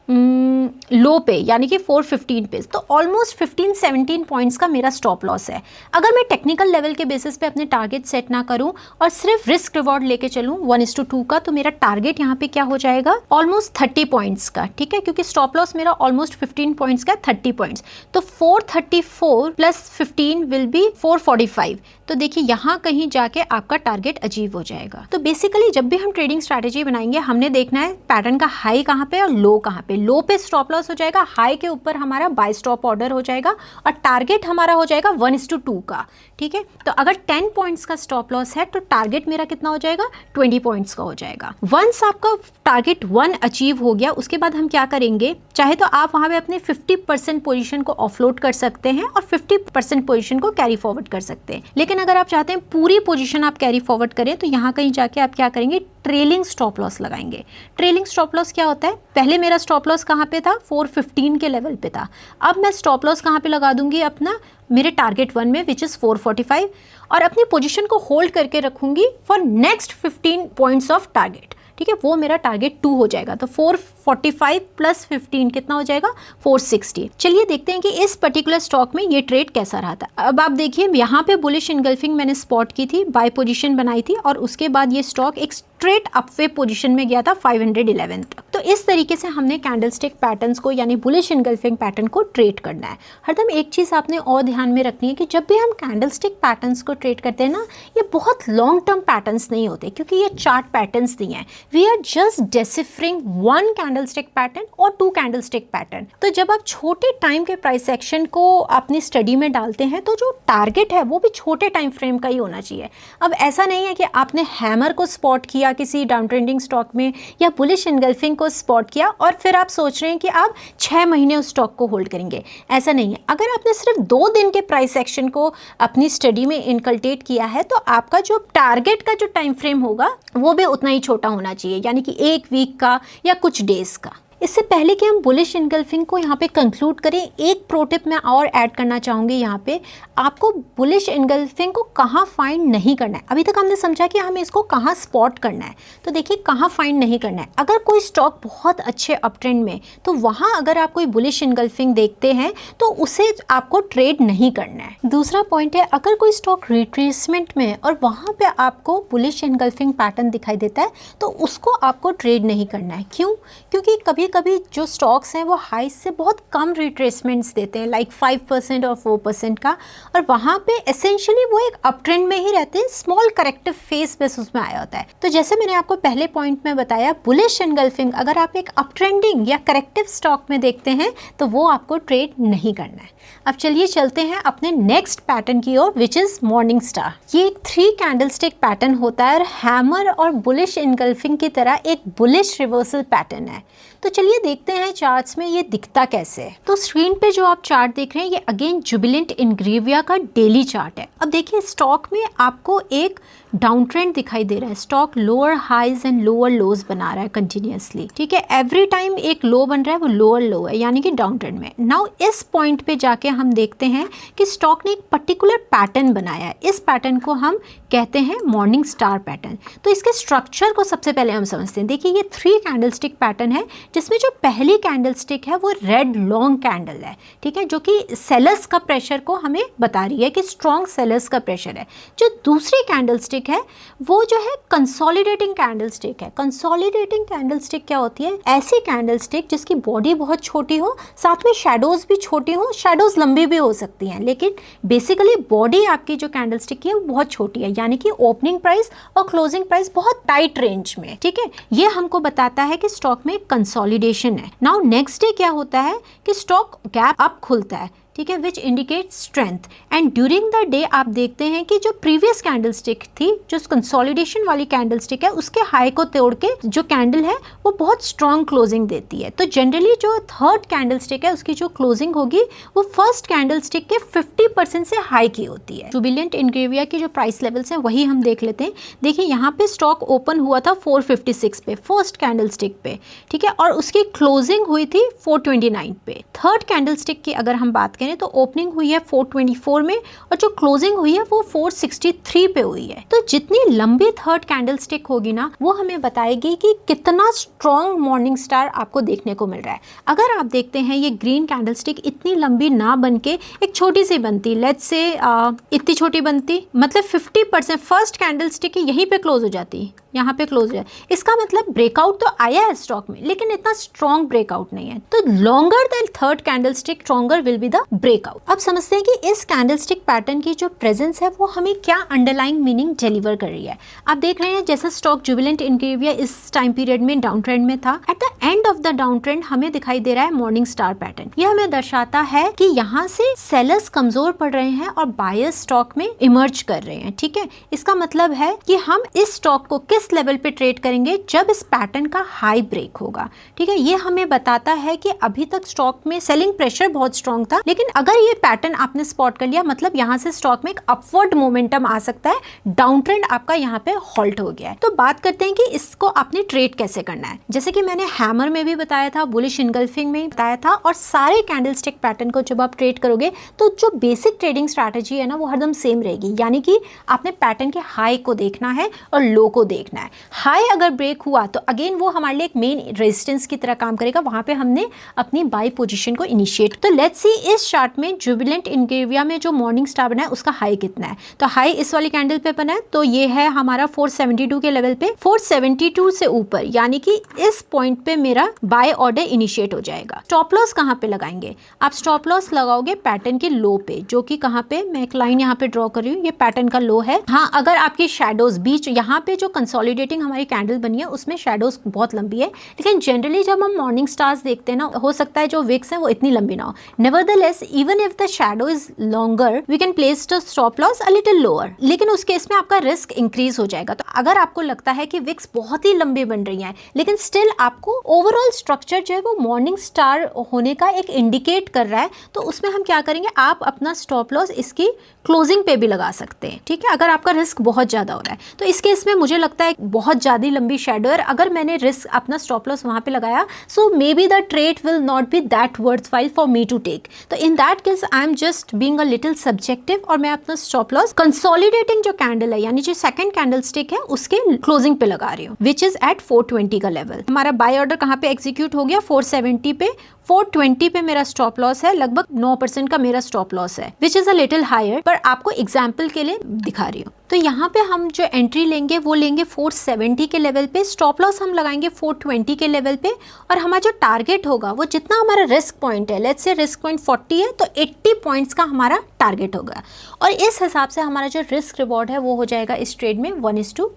लो पे, यानी कि 415 पे। तो ऑलमोस्ट 15-17 पॉइंट्स का मेरा स्टॉप लॉस है। अगर मैं टेक्निकल लेवल के बेसिस पे अपने टारगेट सेट ना करूं और सिर्फ रिस्क रिवॉर्ड लेके चलूं 1:2 का, तो मेरा टारगेट यहाँ पे क्या हो जाएगा? ऑलमोस्ट 30 पॉइंट्स का। ठीक है, क्योंकि स्टॉप लॉस मेरा ऑलमोस्ट 15 पॉइंट्स का, 30 पॉइंट्स। तो 434 प्लस 15 विल बी 445। तो देखिए, यहाँ कहीं जाके आपका टारगेट अचीव हो जाएगा। तो बेसिकली जब भी हम ट्रेडिंग स्ट्रैटेजी बनाएंगे, हमने देखना है पैटर्न का हाई कहाँ पे और लो कहाँ पे। लो पे स्टॉप लॉस हो जाएगा, हाई के ऊपर हमारा बाय स्टॉप ऑर्डर हो जाएगा और टारगेट हमारा हो जाएगा 1:2 का। ठीक है, तो अगर 10 पॉइंट्स का स्टॉप लॉस है तो टारगेट मेरा कितना हो जाएगा? 20 पॉइंट्स का हो जाएगा। वंस आपका टारगेट 1 अचीव हो गया, उसके बाद हम क्या करेंगे? चाहे तो आप वहां पे अपने 50% पोजीशन को ऑफलोड कर सकते हैं और 50% पोजीशन को कैरी फॉरवर्ड कर सकते हैं। लेकिन अगर आप चाहते हैं पूरी पोजीशन आप कैरी फॉरवर्ड करें, तो यहाँ कहीं जाके आप क्या करेंगे? ट्रेलिंग स्टॉप लॉस लगाएंगे। ट्रेलिंग स्टॉप लॉस क्या होता है? पहले मेरा स्टॉप लॉस कहाँ पे था? 415 के लेवल पे था। अब मैं स्टॉप लॉस कहाँ पे लगा दूंगी? अपना मेरे टारगेट 1 में, विच इज 445, और अपनी पोजीशन को होल्ड करके रखूंगी for next 15 points of target. ठीक है, वो मेरा टारगेट 2 हो जाएगा। तो 445 प्लस 15 कितना हो जाएगा? 460। चलिए देखते हैं कि इस पर्टिकुलर स्टॉक में ये ट्रेड कैसा रहा था। अब आप देखिए, यहाँ पे बुलिश इनगल्फिंग मैंने स्पॉट की थी, बाय पोजीशन बनाई थी, और उसके बाद ये स्टॉक एक स्ट्रेट अपवे पोजीशन में गया था 511 तक। तो इस तरीके से हमने कैंडलस्टिक पैटर्न्स को, यानी बुलिश इनगल्फिंग पैटर्न को ट्रेड करना है। हरदम एक चीज आपने और ध्यान में रखनी है कि जब भी हम कैंडलस्टिक पैटर्न्स को ट्रेड करते हैं ना, ये बहुत लॉन्ग टर्म पैटर्न्स नहीं होते, क्योंकि ये चार्ट पैटर्न्स नहीं है। We are just deciphering 1 candlestick pattern और 2 कैंडलस्टिक पैटर्न। तो जब आप छोटे टाइम के प्राइस एक्शन को अपनी स्टडी में डालते हैं, तो जो टारगेट है वो भी छोटे टाइम फ्रेम का ही होना चाहिए। अब ऐसा नहीं है कि आपने हैमर को स्पॉट किया किसी डाउन ट्रेंडिंग स्टॉक में, या बुलिश इनगल्फिंग को को स्पॉट किया और फिर आप सोच रहे हैं कि आप 6 महीने उस स्टॉक को होल्ड करेंगे। ऐसा नहीं है। अगर आपने सिर्फ 2 दिन के प्राइस एक्शन को अपनी स्टडी में इनकल्टेट किया है तो आपका जो टारगेट का जो टाइम फ्रेम होगा वो भी उतना ही छोटा होना चाहिए, यानी कि 1 वीक का या कुछ डेज का। इससे पहले कि हम बुलिश इनगल्फिंग को यहाँ पे कंक्लूड करें, एक प्रो टिप मैं और ऐड करना चाहूँगी यहाँ पे। आपको बुलिश इनगल्फिंग को कहाँ फाइंड नहीं करना है। अभी तक हमने समझा कि हमें इसको कहाँ स्पॉट करना है, तो देखिए कहाँ फाइंड नहीं करना है। अगर कोई स्टॉक बहुत अच्छे अप ट्रेंड में, तो वहाँ अगर आप कोई बुलिश इनगल्फिंग देखते हैं तो उसे आपको ट्रेड नहीं करना है। दूसरा पॉइंट है, अगर कोई स्टॉक रिट्रेसमेंट में है और वहाँ पे आपको बुलिश इनगल्फिंग पैटर्न दिखाई देता है तो उसको आपको ट्रेड नहीं करना है। क्यों? क्योंकि कभी जो स्टॉक्स हैं वो हाई से बहुत कम रिट्रेसमेंट्स देते हैं, लाइक 5% और 4% का, और वहाँ पे एसेंशियली वो एक अप ट्रेंड में ही रहते हैं, स्मॉल करेक्टिव फेज बेस उसमें आया होता है। तो जैसे मैंने आपको पहले पॉइंट में बताया, बुलिश इनगल्फिंग अगर आप एक अप ट्रेंडिंग या करेक्टिव स्टॉक में देखते हैं तो वो आपको ट्रेड नहीं करना है। अब चलिए चलते हैं अपने नेक्स्ट पैटर्न की ओर, विच इज मॉर्निंग स्टार। ये एक 3 कैंडलस्टिक पैटर्न होता है और हैमर और बुलिश इनगल्फिंग की तरह एक बुलिश रिवर्सल पैटर्न है। तो चलिए देखते हैं चार्ट्स में ये दिखता कैसे है। तो स्क्रीन पे जो आप चार्ट देख रहे हैं ये अगेन जुबिलेंट इंग्रेविया का डेली चार्ट है। अब देखिए स्टॉक में आपको एक डाउन ट्रेंड दिखाई दे रहा है। Stock lower highs and lower lows बना रहा है कंटिन्यूअसली, ठीक है। एवरी टाइम एक लो बन रहा है, वो लोअर लो है, यानी कि डाउन ट्रेंड में। नाउ इस पॉइंट पे जाके हम देखते हैं कि स्टॉक ने एक पर्टिकुलर पैटर्न बनाया है। इस पैटर्न को हम कहते हैं मॉर्निंग स्टार पैटर्न। तो इसके स्ट्रक्चर को सबसे पहले हम समझते हैं। देखिए ये 3 कैंडलस्टिक पैटर्न है, जिसमें जो पहली कैंडलस्टिक है वो रेड लॉन्ग कैंडल है, ठीक है, जो कि सेलर्स का प्रेशर को हमें बता रही है कि स्ट्रॉन्ग सेलर्स का प्रेशर है। जो दूसरी कैंडलस्टिक है वो जो है कंसोलिडेटिंग कैंडलस्टिक है। कंसोलिडेटिंग कैंडलस्टिक क्या होती है? ऐसी कैंडलस्टिक जिसकी बॉडी बहुत छोटी हो, साथ में शैडोज भी छोटी हो, शैडोज लंबी भी हो सकती हैं, लेकिन बेसिकली बॉडी आपकी जो कैंडलस्टिक की है वो बहुत छोटी है, यानी कि ओपनिंग प्राइस और क्लोजिंग प्राइस बहुत टाइट रेंज में, ठीक है। ये हमको बताता है कि स्टॉक में कंसोलिडेशन है। नाउ नेक्स्ट डे क्या होता है कि स्टॉक गैप अप खुलता है, ठीक है, which indicate strength. And during the day आप देखते हैं कि जो प्रीवियस कैंडलस्टिक थी, जो कंसोलिडेशन वाली कैंडलस्टिक है, उसके हाई को तोड़ के जो कैंडल है वो बहुत स्ट्रॉन्ग क्लोजिंग देती है। तो जनरली जो थर्ड कैंडलस्टिक है उसकी जो क्लोजिंग होगी वो फर्स्ट कैंडलस्टिक के 50% से हाई की होती है। जुबिलेंट इंग्रेविया की जो प्राइस लेवल्स हैं वही हम देख लेते हैं। देखिए यहाँ पे स्टॉक ओपन हुआ था 456 पे फर्स्ट कैंडलस्टिक पे, ठीक है, और उसकी क्लोजिंग हुई थी 429 पे। थर्ड कैंडलस्टिक की अगर हम बात करें तो ओपनिंग हुई है 424 में और जो क्लोजिंग हुई है वो 463 पे हुई है। तो जितनी लंबी थर्ड कैंडलस्टिक होगी ना वो हमें बताएगी कि कितना स्ट्रॉन्ग मॉर्निंग स्टार आपको देखने को मिल रहा है। अगर आप देखते हैं ये ग्रीन कैंडलस्टिक इतनी लंबी ना बन के एक छोटी सी बनती, लेट्स से इतनी छोटी बनती, मतलब 50% फर्स्ट कैंडलस्टिक की यहीं पे क्लोज हो जाती, यहाँ पे क्लोज हो जाती। इसका मतलब ब्रेकआउट तो आया है स्टॉक में, लेकिन इतना स्ट्रॉन्ग ब्रेकआउट नहीं है। तो longer than third candlestick stronger will be the breakout. अब समझते हैं कि इस कैंडलस्टिक पैटर्न की जो प्रेजेंस है वो हमें क्या अंडरलाइंग मीनिंग डिलीवर कर रही है। आप देख रहे हैं जैसा स्टॉक जुबिलेंट इंग्रेविया इस टाइम पीरियड में डाउन ट्रेंड में था, at the end of the down trend हमें दिखाई दे रहा है मॉर्निंग स्टार पैटर्न। यह हमें दर्शाता है कि यहाँ से सेलर्स कमजोर पड़ रहे हैं और बायर्स स्टॉक में इमर्ज कर रहे हैं, ठीक है। इसका मतलब है कि हम इस स्टॉक को किस लेवल पे ट्रेड करेंगे जब इस पैटर्न का हाई ब्रेक होगा, ठीक है। ये हमें बताता है कि अभी तक स्टॉक में सेलिंग प्रेशर बहुत स्ट्रॉन्ग था, लेकिन अगर ये पैटर्न आपने स्पॉट कर लिया मतलब यहाँ से स्टॉक में एक अपवर्ड मोमेंटम आ सकता है, डाउन ट्रेंड आपका यहाँ पे हॉल्ट हो गया है। तो बात करते हैं कि इसको आपने ट्रेड कैसे करना है। जैसे कि मैंने हैमर में भी बताया था, बुलिश इनगल्फिंग में बताया था, और सारे कैंडलस्टिक पैटर्न को जब आप ट्रेड करोगे तो जो बेसिक ट्रेडिंग स्ट्रैटेजी है ना वो हरदम सेम रहेगी, यानी कि आपने पैटर्न के हाई को देखना है और लो को देखना है। हाई अगर ब्रेक हुआ तो अगेन वो हमारे लिए एक मेन रेजिस्टेंस की तरह काम करेगा, वहां पे हमने अपनी बाई पोजीशन को इनिशिएट। तो लेट्स सी इस चार्ट में जुबिलेंट इंग्रेविया में जो मॉर्निंग स्टार बना है उसका हाई कितना है। तो हाई इस वाली कैंडल पे बना है, तो ये है हमारा 472 के लेवल पे। 472 से ऊपर यानी कि इस पॉइंट पे मेरा बाय ऑर्डर इनिशिएट हो जाएगा। स्टॉप लॉस कहाँ पे लगाएंगे? आप स्टॉप लॉस लगाओगे पैटर्न के लो पे, जो कि कहाँ पे, मैं एक लाइन यहाँ पे ड्रॉ कर रही हूँ, ये पैटर्न का लो है। हाँ, अगर आपकी शैडोज बीच यहाँ पे जो कंसोलिडेटिंग हमारी कैंडल बनी है उसमें शैडोज बहुत लंबी है, लेकिन जनरली जब हम मॉर्निंग स्टार्स देखते हैं ना, हो सकता है जो विक्स है वो इतनी लंबी ना हो। Nevertheless yes, even if the shadow is longer, we can place the stop loss a little lower. लेकिन उस केस में आपका रिस्क इंक्रीज हो जाएगा। तो अगर आपको लगता है कि विक्स बहुत ही लंबी बन रही हैं, लेकिन स्टिल आपको ओवरऑल स्ट्रक्चर जो है वो मॉर्निंग स्टार होने का एक इंडिकेट कर रहा है, तो उसमें हम क्या करेंगे, आप अपना स्टॉप लॉस इसकी क्लोजिंग पे भी लगा सकते हैं, ठीक है, अगर आपका रिस्क बहुत ज़्यादा हो रहा है। तो इस केस में मुझे लगता है बहुत ज़्यादा लंबी शैडो है, अगर मैंने रिस्क अपना स्टॉप लॉस वहाँ पे लगाया, so maybe the trade will not be that worthwhile for me to take. तो in that case I am just being a little subjective, और मैं अपना स्टॉप लॉस कंसोलिडेटिंग जो कैंडल है, यानी जो सेकंड कैंडल स्टिक है, उसके क्लोजिंग पे लगा रही हूँ, विच इज एट 420 का लेवल। हमारा बाय ऑर्डर कहाँ पे एग्जीक्यूट हो गया, 470 पे। 420 पे मेरा स्टॉप लॉस है, लगभग 9% का मेरा स्टॉप लॉस है, which is a little higher, पर आपको एग्जाम्पल के लिए दिखा रही हूँ। तो यहाँ पे हम जो एंट्री लेंगे वो लेंगे 470 के लेवल पे, स्टॉप लॉस हम लगाएंगे 420 के लेवल पे, और हमारा जो टारगेट होगा वो जितना हमारा रिस्क पॉइंट है, लेट्स से रिस्क पॉइंट 40 है, तो 80 पॉइंट्स का हमारा टारगेट होगा, और इस हिसाब से हमारा जो रिस्क रिवॉर्ड है वो हो जाएगा इस ट्रेड में 1:2।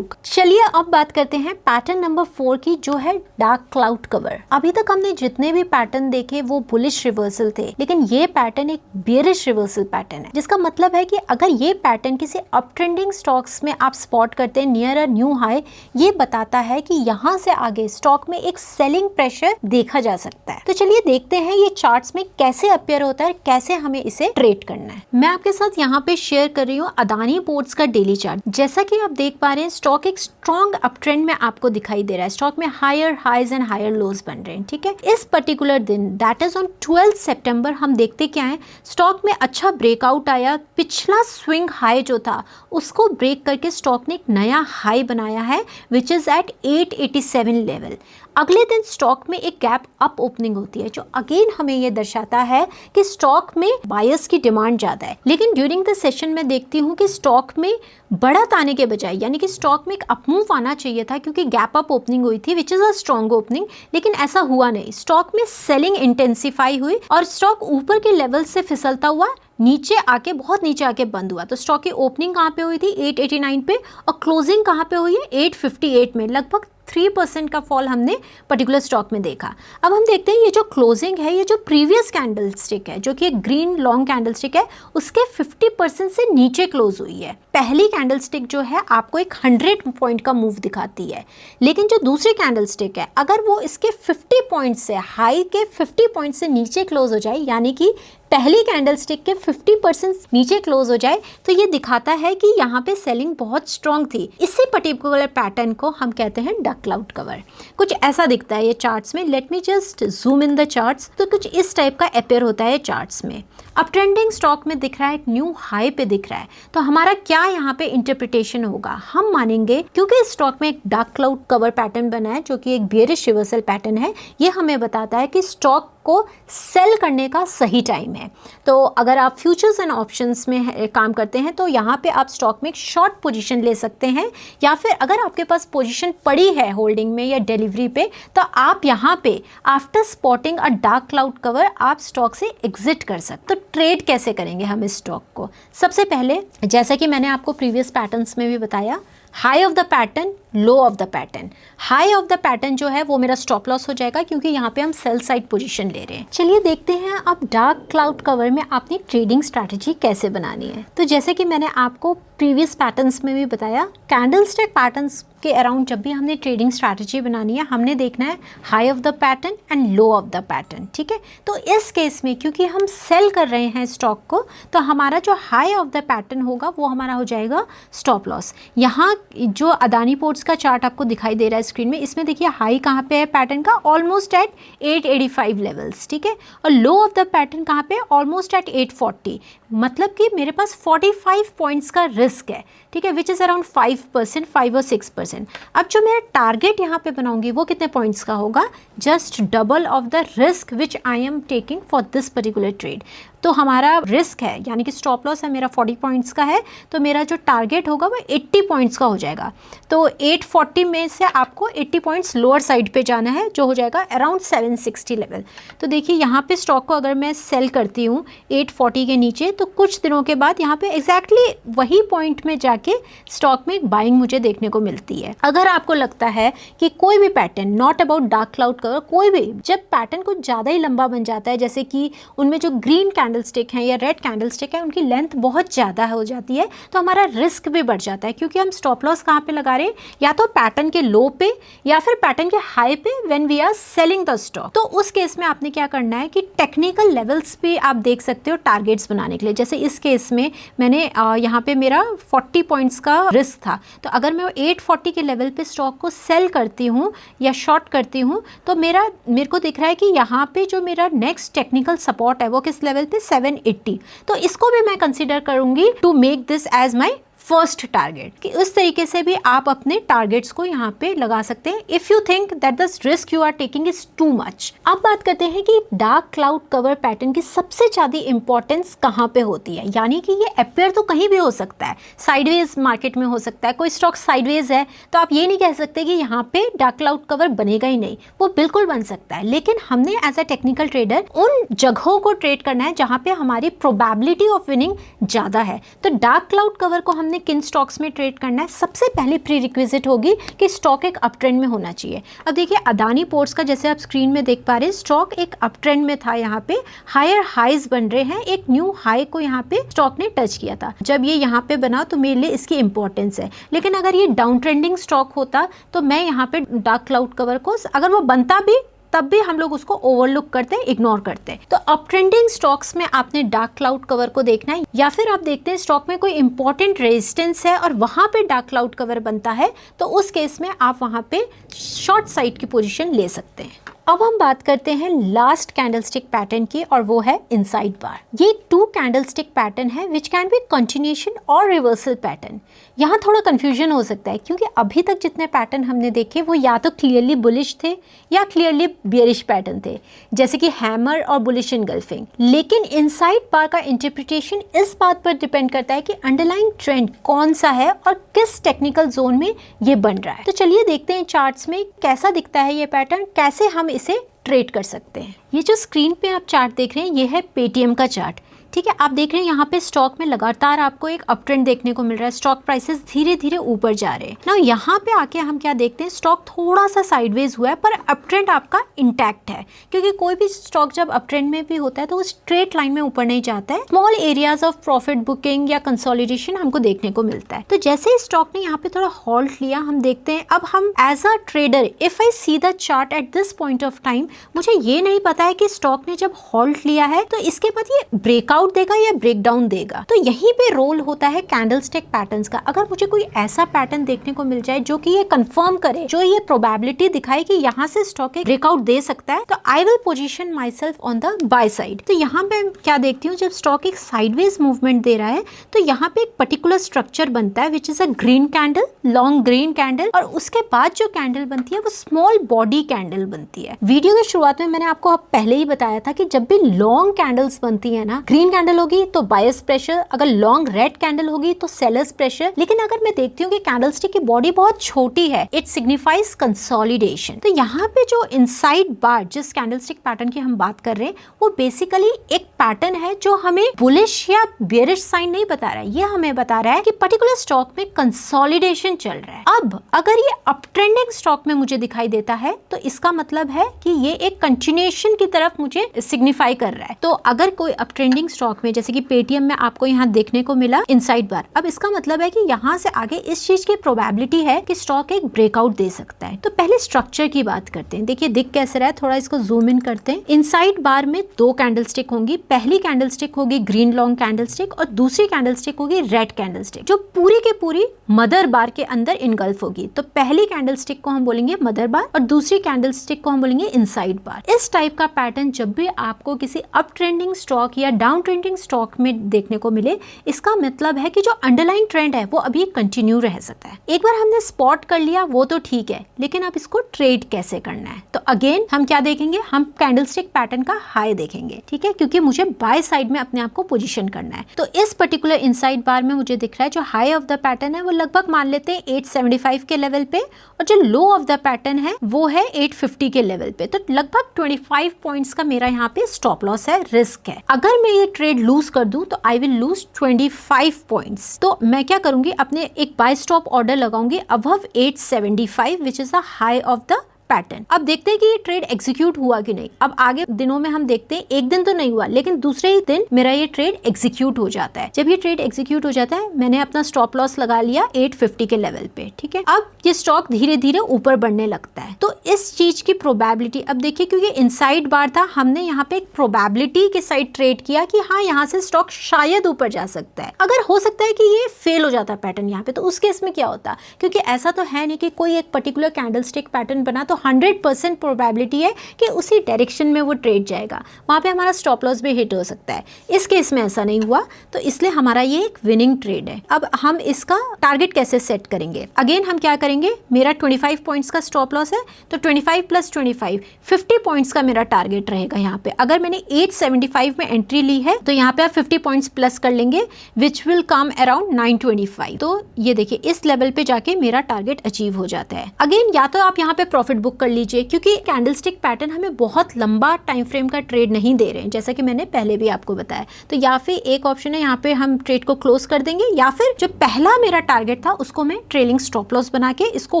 चलिए अब बात करते हैं पैटर्न नंबर 4 की, जो है डार्क क्लाउड कवर। अभी तक हमने जितने भी पैटर्न देखे वो बुलिश रिवर्सल थे, लेकिन ये पैटर्न एक बेयरिश रिवर्सल पैटर्न है, जिसका मतलब है कि अगर ये पैटर्न किसी अप ट्रेंडिंग स्टॉक्स में आप स्पॉट करते हैं नियर अ न्यू हाई, ये बताता है कि यहाँ से आगे स्टॉक में एक सेलिंग प्रेशर देखा जा सकता है। तो चलिए देखते हैं ये चार्ट्स में कैसे अपीयर होता है, कैसे हमें इसे ट्रेड करना है। मैं आपके साथ यहाँ पे शेयर कर रही हूँ अदानी पोर्ट्स का डेली चार्ट। जैसा कि आप देख पा रहे हैं, स्टॉक एक स्ट्रॉन्ग अप ट्रेंड में आपको दिखाई दे रहा है, स्टॉक में higher highs and higher lows बन रहे हैं, ठीक है। इस पर्टिकुलर दिन, दैट इज ऑन 12 सितंबर, हम देखते क्या है, स्टॉक में अच्छा ब्रेकआउट आया, पिछला स्विंग हाई जो था उसको ब्रेक करके स्टॉक ने एक नया हाई बनाया है, विच इज एट 887 लेवल। अगले दिन स्टॉक में एक गैप अप ओपनिंग होती है, जो अगेन हमें ये दर्शाता है कि स्टॉक में बायर्स की डिमांड ज़्यादा है। लेकिन ड्यूरिंग द सेशन में देखती हूँ कि स्टॉक में बढ़त आने के बजाय, यानी कि स्टॉक में एक अपमूव आना चाहिए था, क्योंकि गैप अप ओपनिंग हुई थी, which is a strong opening, लेकिन ऐसा हुआ नहीं। स्टॉक में सेलिंग इंटेंसिफाई हुई और स्टॉक ऊपर के लेवल से फिसलता हुआ नीचे आके, बहुत नीचे आके बंद हुआ। तो स्टॉक की ओपनिंग कहाँ पे हुई थी, 889 पे, और क्लोजिंग कहाँ पे हुई है, 858 में। लगभग 3% का फॉल हमने पर्टिकुलर स्टॉक में देखा। अब हम देखते हैं ये जो क्लोजिंग है, ये जो प्रीवियस कैंडल स्टिक है, जो कि एक ग्रीन लॉन्ग कैंडल स्टिक है, उसके 50% से नीचे क्लोज हुई है। पहली कैंडल स्टिक जो है आपको एक 100 पॉइंट का मूव दिखाती है, लेकिन जो दूसरी कैंडल स्टिक है, अगर वो इसके 50 पॉइंट से, हाई के 50 पॉइंट से नीचे क्लोज हो जाए, यानी कि पहली कैंडल स्टिक के 50% नीचे क्लोज हो जाए, तो ये दिखाता है कि यहाँ पे सेलिंग बहुत स्ट्रॉन्ग थी। इसी पर्टिकुलर पैटर्न को हम कहते हैं डार्क क्लाउड कवर। कुछ ऐसा दिखता है ये चार्ट्स में। Let me just zoom in the charts. तो कुछ इस टाइप का अपीयर होता है चार्ट्स में। अब ट्रेंडिंग स्टॉक में दिख रहा है, एक न्यू हाई पे दिख रहा है, तो हमारा क्या यहाँ पे इंटरप्रिटेशन होगा, हम मानेंगे क्योंकि इस स्टॉक में एक डार्क क्लाउड कवर पैटर्न बना है, जो कि एक बेयरिश रिवर्सल पैटर्न है, ये हमें बताता है कि स्टॉक को सेल करने का सही टाइम है। तो अगर आप फ्यूचर्स एंड ऑप्शंस में काम करते हैं, तो यहाँ पे आप स्टॉक में एक शॉर्ट पोजीशन ले सकते हैं, या फिर अगर आपके पास पोजीशन पड़ी है होल्डिंग में या डिलीवरी पे, तो आप यहाँ पे आफ्टर स्पॉटिंग अ डार्क क्लाउड कवर आप स्टॉक से एग्जिट कर सकते। तो ट्रेड कैसे करेंगे हम इस स्टॉक को? सबसे पहले, जैसा कि मैंने आपको प्रीवियस पैटर्न्स में भी बताया, high of the pattern, low of the pattern. High of the pattern जो है वो मेरा स्टॉप लॉस हो जाएगा, क्योंकि यहाँ पे हम सेल साइड पोजीशन ले रहे हैं। चलिए देखते हैं अब डार्क क्लाउड कवर में अपनी ट्रेडिंग स्ट्रैटेजी कैसे बनानी है। तो जैसे कि मैंने आपको प्रीवियस पैटर्न्स में भी बताया, कैंडल स्टिक पैटर्न्स के अराउंड जब भी हमने ट्रेडिंग स्ट्रैटेजी बनानी है, हमने देखना है high of the pattern and low of the pattern, ठीक है। तो इस केस में क्योंकि हम सेल कर रहे हैं स्टॉक को, तो हमारा जो हाई ऑफ द पैटर्न होगा वो हमारा हो जाएगा स्टॉप लॉस। यहाँ जो अदानी पोर्ट्स का चार्ट आपको दिखाई दे रहा है स्क्रीन में, इसमें देखिए हाई कहाँ पे है पैटर्न का, ऑलमोस्ट एट 885 लेवल्स, ठीक है, और लो ऑफ द पैटर्न कहाँ पे, ऑलमोस्ट एट 840। मतलब कि मेरे पास 45 पॉइंट्स का रिस्क है, ठीक है, विच इज़ अराउंड 5%, 5 और 6%। अब जो मैं टारगेट यहाँ पे बनाऊंगी वो कितने पॉइंट्स का होगा, just double of the risk which I am taking for this particular trade. तो हमारा रिस्क है, यानी कि स्टॉप लॉस है मेरा 40 पॉइंट्स का है, तो मेरा जो टारगेट होगा वो 80 पॉइंट्स का हो जाएगा। तो 840 में से आपको 80 पॉइंट्स लोअर साइड पे जाना है, जो हो जाएगा अराउंड 760 लेवल। तो देखिए यहाँ पे स्टॉक को अगर मैं सेल करती हूँ 840 के नीचे, तो कुछ दिनों के बाद यहाँ पे एग्जैक्टली वही पॉइंट में जाके स्टॉक में बाइंग मुझे देखने को मिलती है। अगर आपको लगता है कि कोई भी pattern, not about dark cloud cover, कोई भी जब पैटर्न कुछ ज़्यादा ही लंबा बन जाता है, जैसे कि उनमें जो ग्रीन कैंडल स्टिक है या रेड कैंडल स्टिक है उनकी लेंथ बहुत ज़्यादा हो जाती है, तो हमारा रिस्क भी बढ़ जाता है, क्योंकि हम स्टॉप लॉस कहाँ पे लगा रहे हैं, या तो पैटर्न के लो पे या फिर पैटर्न के हाई पे when we are selling the stock. तो उस केस में आपने क्या करना है कि टेक्निकल लेवल्स पे आप देख सकते हो टारगेट्स बनाने के लिए। जैसे इस केस में मैंने यहाँ पे मेरा 40 पॉइंट्स का रिस्क था, तो अगर मैं 840 के लेवल पे स्टॉक को सेल करती हूँ या शॉर्ट करती हूँ तो मेरे को दिख रहा है कि यहाँ पे जो मेरा नेक्स्ट टेक्निकल सपोर्ट है वो किस लेवल पे 780, तो इसको भी मैं कंसिडर करूँगी to make this as my first target. कि उस तरीके से भी आप अपने टारगेट्स को यहाँ पे लगा सकते हैं if you think that the risk you are taking is too much. अब बात करते हैं कि डार्क क्लाउड कवर पैटर्न की सबसे ज़्यादा इंपॉर्टेंस कहाँ पे होती है, यानी कि ये अपेयर तो कहीं भी हो सकता है, साइडवेज मार्केट में हो सकता है, कोई स्टॉक साइडवेज है तो आप ये नहीं कह सकते कि यहाँ पे डार्क क्लाउड कवर बनेगा ही नहीं, वो बिल्कुल बन सकता है। लेकिन हमने एज अ टेक्निकल ट्रेडर उन जगहों को ट्रेड करना है जहाँ पे हमारी प्रोबेबिलिटी ऑफ विनिंग ज़्यादा है। तो डार्क क्लाउड कवर को हमने किन स्टॉक्स में ट्रेड करना है, सबसे पहले प्री रिक्विजिट होगी कि स्टॉक एक अप ट्रेंड में होना चाहिए। अब देखिए अदानी पोर्ट्स का जैसे आप स्क्रीन में देख पा रहे हैं, स्टॉक एक अप ट्रेंड में था, यहाँ पे हायर हाइज बन रहे हैं, एक न्यू हाई को यहाँ पे स्टॉक ने टच किया था। जब ये यहाँ पे बना तो मेरे लिए इसकी इंपॉर्टेंस है। लेकिन अगर ये डाउन ट्रेंडिंग स्टॉक होता तो मैं यहाँ पे डार्क क्लाउड कवर को, अगर वो बनता भी तब भी हम लोग उसको ओवरलुक करते हैं, इग्नोर करते हैं। तो अप ट्रेंडिंग स्टॉक्स में आपने डार्क क्लाउड कवर को देखना है, या फिर आप देखते हैं स्टॉक में कोई इंपॉर्टेंट रेजिस्टेंस है और वहां पे डार्क क्लाउड कवर बनता है, तो उस केस में आप वहां पे शॉर्ट साइड की पोजीशन ले सकते हैं। अब हम बात करते हैं लास्ट कैंडलस्टिक पैटर्न की, और वो है इनसाइड बार। ये 2 कैंडलस्टिक पैटर्न है विच कैन बी कंटिन्यूएशन और रिवर्सल पैटर्न। यहाँ थोड़ा कंफ्यूजन हो सकता है क्योंकि अभी तक जितने पैटर्न हमने देखे वो या तो क्लियरली बुलिश थे या क्लियरली बियरिश पैटर्न थे, जैसे कि हैमर और बुलिश इनगल्फिंग। लेकिन इनसाइड बार का इंटरप्रिटेशन इस बात पर डिपेंड करता है कि अंडरलाइंग ट्रेंड कौन सा है और किस टेक्निकल जोन में ये बन रहा है। तो चलिए देखते हैं चार्ट्स में कैसा दिखता है ये पैटर्न, कैसे हम इसे ट्रेड कर सकते हैं। ये जो स्क्रीन पे आप चार्ट देख रहे हैं ये है पेटीएम का चार्ट, ठीक है। आप देख रहे हैं यहाँ पे स्टॉक में लगातार आपको एक अप ट्रेंड देखने को मिल रहा है, स्टॉक प्राइसेस धीरे धीरे ऊपर जा रहे हैं ना। यहाँ पे आके हम क्या देखते हैं, स्टॉक थोड़ा सा साइडवेज हुआ है पर अप ट्रेंड आपका इंटैक्ट है, क्योंकि कोई भी स्टॉक जब अप ट्रेंड में भी होता है तो वो स्ट्रेट लाइन में ऊपर नहीं जाता है, small areas of profit booking या कंसोलिडेशन हमको देखने को मिलता है। तो जैसे ही स्टॉक ने यहाँ पे थोड़ा हॉल्ट लिया, हम देखते हैं अब हम as a trader if I see the chart at this point of time, मुझे ये नहीं पता है कि स्टॉक ने जब हॉल्ट लिया है तो इसके बाद ये ब्रेकआउट देगा या ब्रेकडाउन देगा। तो यहीं पे रोल होता है कैंडलस्टिक पैटर्न्स का। अगर मुझे कोई ऐसा पैटर्न देखने को मिल जाए जो कि ये कंफर्म करे, जो ये प्रोबेबिलिटी दिखाए कि यहाँ से स्टॉक एक ब्रेकआउट दे सकता है, तो I will position my self on the by side. तो यहाँ पे क्या देखती हूँ, जब स्टॉक एक साइडवेज मूवमेंट दे रहा है तो यहाँ पे एक पर्टिकुलर स्ट्रक्चर बनता है which is a green candle, long green candle, और उसके बाद जो कैंडल बनती है वो स्मॉल बॉडी कैंडल बनती है। वीडियो की शुरुआत में मैंने आपको पहले ही बताया था कि जब भी लॉन्ग कैंडल्स बनती है ना, ग्रीन कैंडल होगी तो बायर्स प्रेशर, अगर लॉन्ग रेड कैंडल होगी तो सेलर्स प्रेशर। लेकिन अगर मैं देखती हूँ कि कैंडलस्टिक की बॉडी बहुत छोटी है, इट सिग्निफाइज कंसोलिडेशन। तो यहाँ पे जो इनसाइड बार, जिस कैंडलस्टिक पैटर्न की हम बात कर रहे हैं, वो बेसिकली एक पैटर्न है जो हमें बुलिश या बेयरिश साइन नहीं बता रहा है, ये हमें बता रहा है कि पर्टिकुलर स्टॉक में कंसोलिडेशन चल रहा है। अब अगर ये अप ट्रेंडिंग स्टॉक में मुझे दिखाई देता है तो इसका मतलब है कि ये एक कंटिन्यूएशन की तरफ मुझे सिग्निफाई कर रहा है। तो अगर कोई अप ट्रेंडिंग स्टॉक में, जैसे कि पेटीएम में आपको यहाँ देखने को मिला इनसाइड बार, अब इसका मतलब है कि यहाँ से आगे इस चीज की प्रोबेबिलिटी है कि स्टॉक एक ब्रेकआउट दे सकता है। तो पहले स्ट्रक्चर की बात करते हैं। देखिए दिख कैसे रहा है, थोड़ा इसको जूम इन करते हैं। इनसाइड बार में 2 कैंडलस्टिक होंगी। पहली कैंडलस्टिक होगी ग्रीन लॉन्ग कैंडलस्टिक और दूसरी कैंडलस्टिक होगी रेड कैंडलस्टिक, जो पूरी के पूरी मदर बार के अंदर इनगल्फ होगी। तो पहली कैंडलस्टिक को हम बोलेंगे मदर बार और दूसरी कैंडलस्टिक को हम बोलेंगे इनसाइड बार। इस टाइप का पैटर्न जब भी आपको किसी अप ट्रेंडिंग स्टॉक या डाउन ट्रेंडिंग स्टॉक में देखने को मिले, इसका मतलब है कि जो अंडरलाइन ट्रेंड है वो अभी कंटिन्यू रह सकता है। एक बार हमने स्पॉट कर लिया वो तो ठीक है, लेकिन अब इसको ट्रेड कैसे करना है, तो अगेन हम क्या देखेंगे, हम कैंडलस्टिक पैटर्न का हाई देखेंगे, ठीक है, क्योंकि मुझे बाय साइड में अपने आप को पोजीशन करना है। तो इस पर्टिकुलर इनसाइड बार में मुझे दिख रहा है जो हाई ऑफ द पैटर्न है वो लगभग मान लेते हैं 875 के लेवल पे, और जो लो ऑफ द पैटर्न है वो है 850 के लेवल पे। तो लगभग 25 पॉइंट्स का मेरा यहाँ पे स्टॉप लॉस है, रिस्क है। अगर मैं ये ट्रेड लूज कर दूं तो आई विल लूज 25 पॉइंट्स। तो मैं क्या करूंगी, अपने एक बाय स्टॉप ऑर्डर लगाऊंगी above 875 which is the high of the pattern. अब देखते हैं कि ये ट्रेड एग्जीक्यूट हुआ कि नहीं। अब आगे दिनों में हम देखते हैं, एक दिन तो नहीं हुआ लेकिन दूसरे ही दिन मेरा ये ट्रेड एग्जीक्यूट हो जाता है। जब ये ट्रेड एग्जीक्यूट हो जाता है, मैंने अपना स्टॉप लॉस लगा लिया 850 के लेवल पे, ठीक है। अब ये स्टॉक धीरे धीरे ऊपर बढ़ने लगता है। तो इस चीज की प्रोबेबिलिटी, अब देखिए क्योंकि इनसाइड बार था, हमने यहाँ पे एक प्रोबेबिलिटी के साइड ट्रेड किया कि हाँ यहाँ से स्टॉक शायद ऊपर जा सकता है। अगर हो सकता है कि ये फेल हो जाता पैटर्न यहाँ पे, तो उस केस में क्या होता, क्योंकि ऐसा तो है नहीं कि कोई एक पर्टिकुलर कैंडलस्टिक पैटर्न बना तो 100% प्रोबेबिलिटी है कि उसी डायरेक्शन में वो ट्रेड जाएगा, वहाँ पे हमारा स्टॉप लॉस भी हिट हो सकता है। इस केस में ऐसा नहीं हुआ, तो इसलिए हमारा ये एक विनिंग ट्रेड है। अब हम इसका टारगेट कैसे सेट करेंगे, अगेन हम क्या करेंगे, मेरा 25 पॉइंट्स का स्टॉप लॉस है तो 25 प्लस 25 50 पॉइंट्स का मेरा टारगेट रहेगा यहाँ पे। अगर मैंने 875 में एंट्री ली है तो यहाँ पे आप 50 पॉइंट्स प्लस कर लेंगे विच विल कम अराउंड 925। तो ये देखिए इस लेवल पे जाके मेरा टारगेट अचीव हो जाता है। अगेन या तो आप यहाँ पे प्रॉफिट बुक कर लीजिए, क्योंकि कैंडलस्टिक पैटर्न हमें बहुत लंबा टाइम फ्रेम का ट्रेड नहीं दे रहे हैं, जैसा कि मैंने पहले भी आपको बताया। तो या फिर एक ऑप्शन है, यहाँ पे हम ट्रेड को क्लोज कर देंगे, या फिर जो पहला मेरा टारगेट था उसको मैं ट्रेलिंग स्टॉप लॉस बना के इसको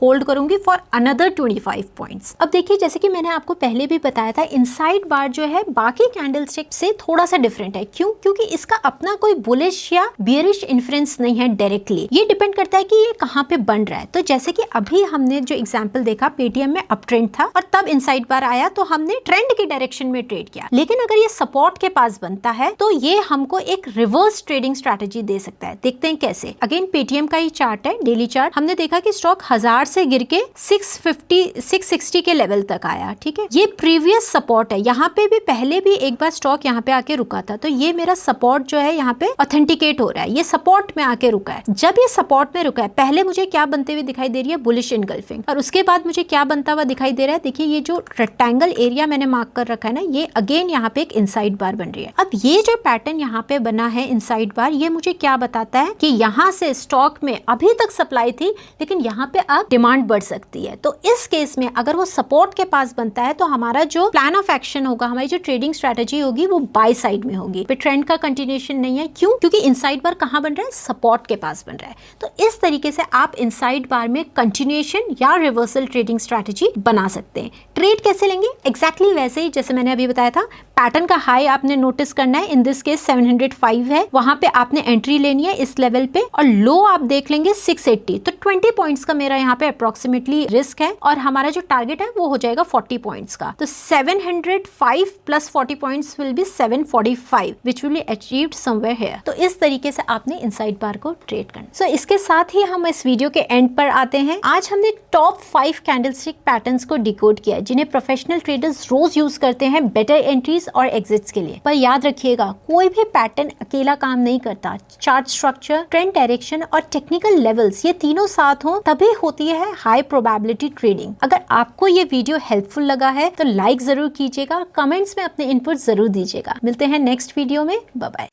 होल्ड करूंगी फॉर अनदर 25 पॉइंट्स। अब देखिए जैसे कि मैंने आपको पहले भी बताया था, इनसाइड बार जो है बाकी कैंडलस्टिक से थोड़ा सा डिफरेंट है। क्यों? क्योंकि इसका अपना कोई बुलिश या बियरिश इन्फ्लुएंस नहीं है डायरेक्टली, ये डिपेंड करता है कि ये कहाँ पे बन रहा है। तो जैसे कि अभी हमने जो एग्जाम्पल देखा, पेटीएम में अप ट्रेंड था और तब इनसाइड बार आया तो हमने ट्रेंड की डायरेक्शन में ट्रेड किया। लेकिन अगर ये सपोर्ट के पास बनता है तो ये हमको एक रिवर्स ट्रेडिंग स्ट्रेटेजी दे सकता है। देखते हैं कैसे। अगेन पेटीएम का ही चार्ट है, डेली चार्ट। हमने देखा कि स्टॉक 1000 से गिर के 660 के लेवल तक आया, ठीक है। ये प्रीवियस सपोर्ट है, यहाँ पे भी पहले भी एक बार स्टॉक यहाँ पे आके रुका था। तो ये मेरा सपोर्ट जो है यहाँ पे ऑथेंटिकेट हो रहा है, ये सपोर्ट में आके रुका है। जब ये सपोर्ट में रुका है, पहले मुझे क्या बनते हुए दिखाई दे रही है, बुलिश इनगल्फिंग, और उसके बाद मुझे क्या बनता हुआ दिखाई दे रहा है, देखिए ये जो रेक्टेंगल एरिया मैंने मार्क कर रखा है ना, ये अगेन यहाँ पे एक इनसाइड बार बन रही है। अब ये जो पैटर्न यहाँ पे बना है इनसाइड बार, ये मुझे क्या बताता है कि यहाँ से स्टॉक में अभी तक सप्लाई थी लेकिन यहाँ पे अब डिमांड बढ़ सकती है। तो इस केस में अगर वो सपोर्ट के पास बनता है तो हमारा जो प्लान ऑफ एक्शन होगा, हमारी जो ट्रेडिंग स्ट्रेटेजी होगी वो बाय साइड में होगी, ट्रेंड का कंटिन्यूएशन नहीं है। क्यों? क्योंकि इनसाइड बार कहाँ बन रहा है, सपोर्ट के पास बन रहा है। तो इस तरीके से आप इनसाइड बार में कंटिन्यूएशन या रिवर्सल ट्रेडिंग स्ट्रेटेजी बना सकते हैं। ट्रेड कैसे लेंगे, एग्जैक्टली वैसे ही जैसे मैंने अभी बताया था। पैटर्न का हाई आपने नोटिस करना है, इन दिस केस 705 है, वहां पे आपने एंट्री लेनी है इस लेवल पे, और लो आप देख लेंगे 680। तो 20 पॉइंट्स का मेरा यहाँ पे अप्रोक्सीमेटली रिस्क है, और हमारा जो टारगेट है वो हो जाएगा 40 पॉइंट्स का। तो 705 plus 40 points will be 745 which will be achieved somewhere here. तो इस तरीके से आपने इनसाइड बार को ट्रेड करना। सो इसके साथ ही हम इस वीडियो के एंड पर आते हैं। आज हमने टॉप 5 कैंडलस्टिक पैटर्न्स को डिकोड किया है जिन्हें प्रोफेशनल ट्रेडर्स रोज यूज करते हैं बेटर एंट्रीज और एग्जिट्स के लिए। पर याद रखिएगा, कोई भी पैटर्न अकेला काम नहीं करता। चार्ट स्ट्रक्चर, ट्रेंड डायरेक्शन और टेक्निकल लेवल्स, ये तीनों साथ हो तभी होती है हाई प्रोबेबिलिटी ट्रेडिंग। अगर आपको ये वीडियो हेल्पफुल लगा है तो लाइक जरूर कीजिएगा, कमेंट्स में अपने इनपुट जरूर दीजिएगा। मिलते हैं नेक्स्ट वीडियो में, bye bye.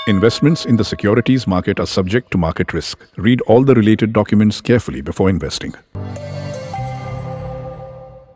Investments in the securities market are subject to market risk. Read all the related documents carefully before investing.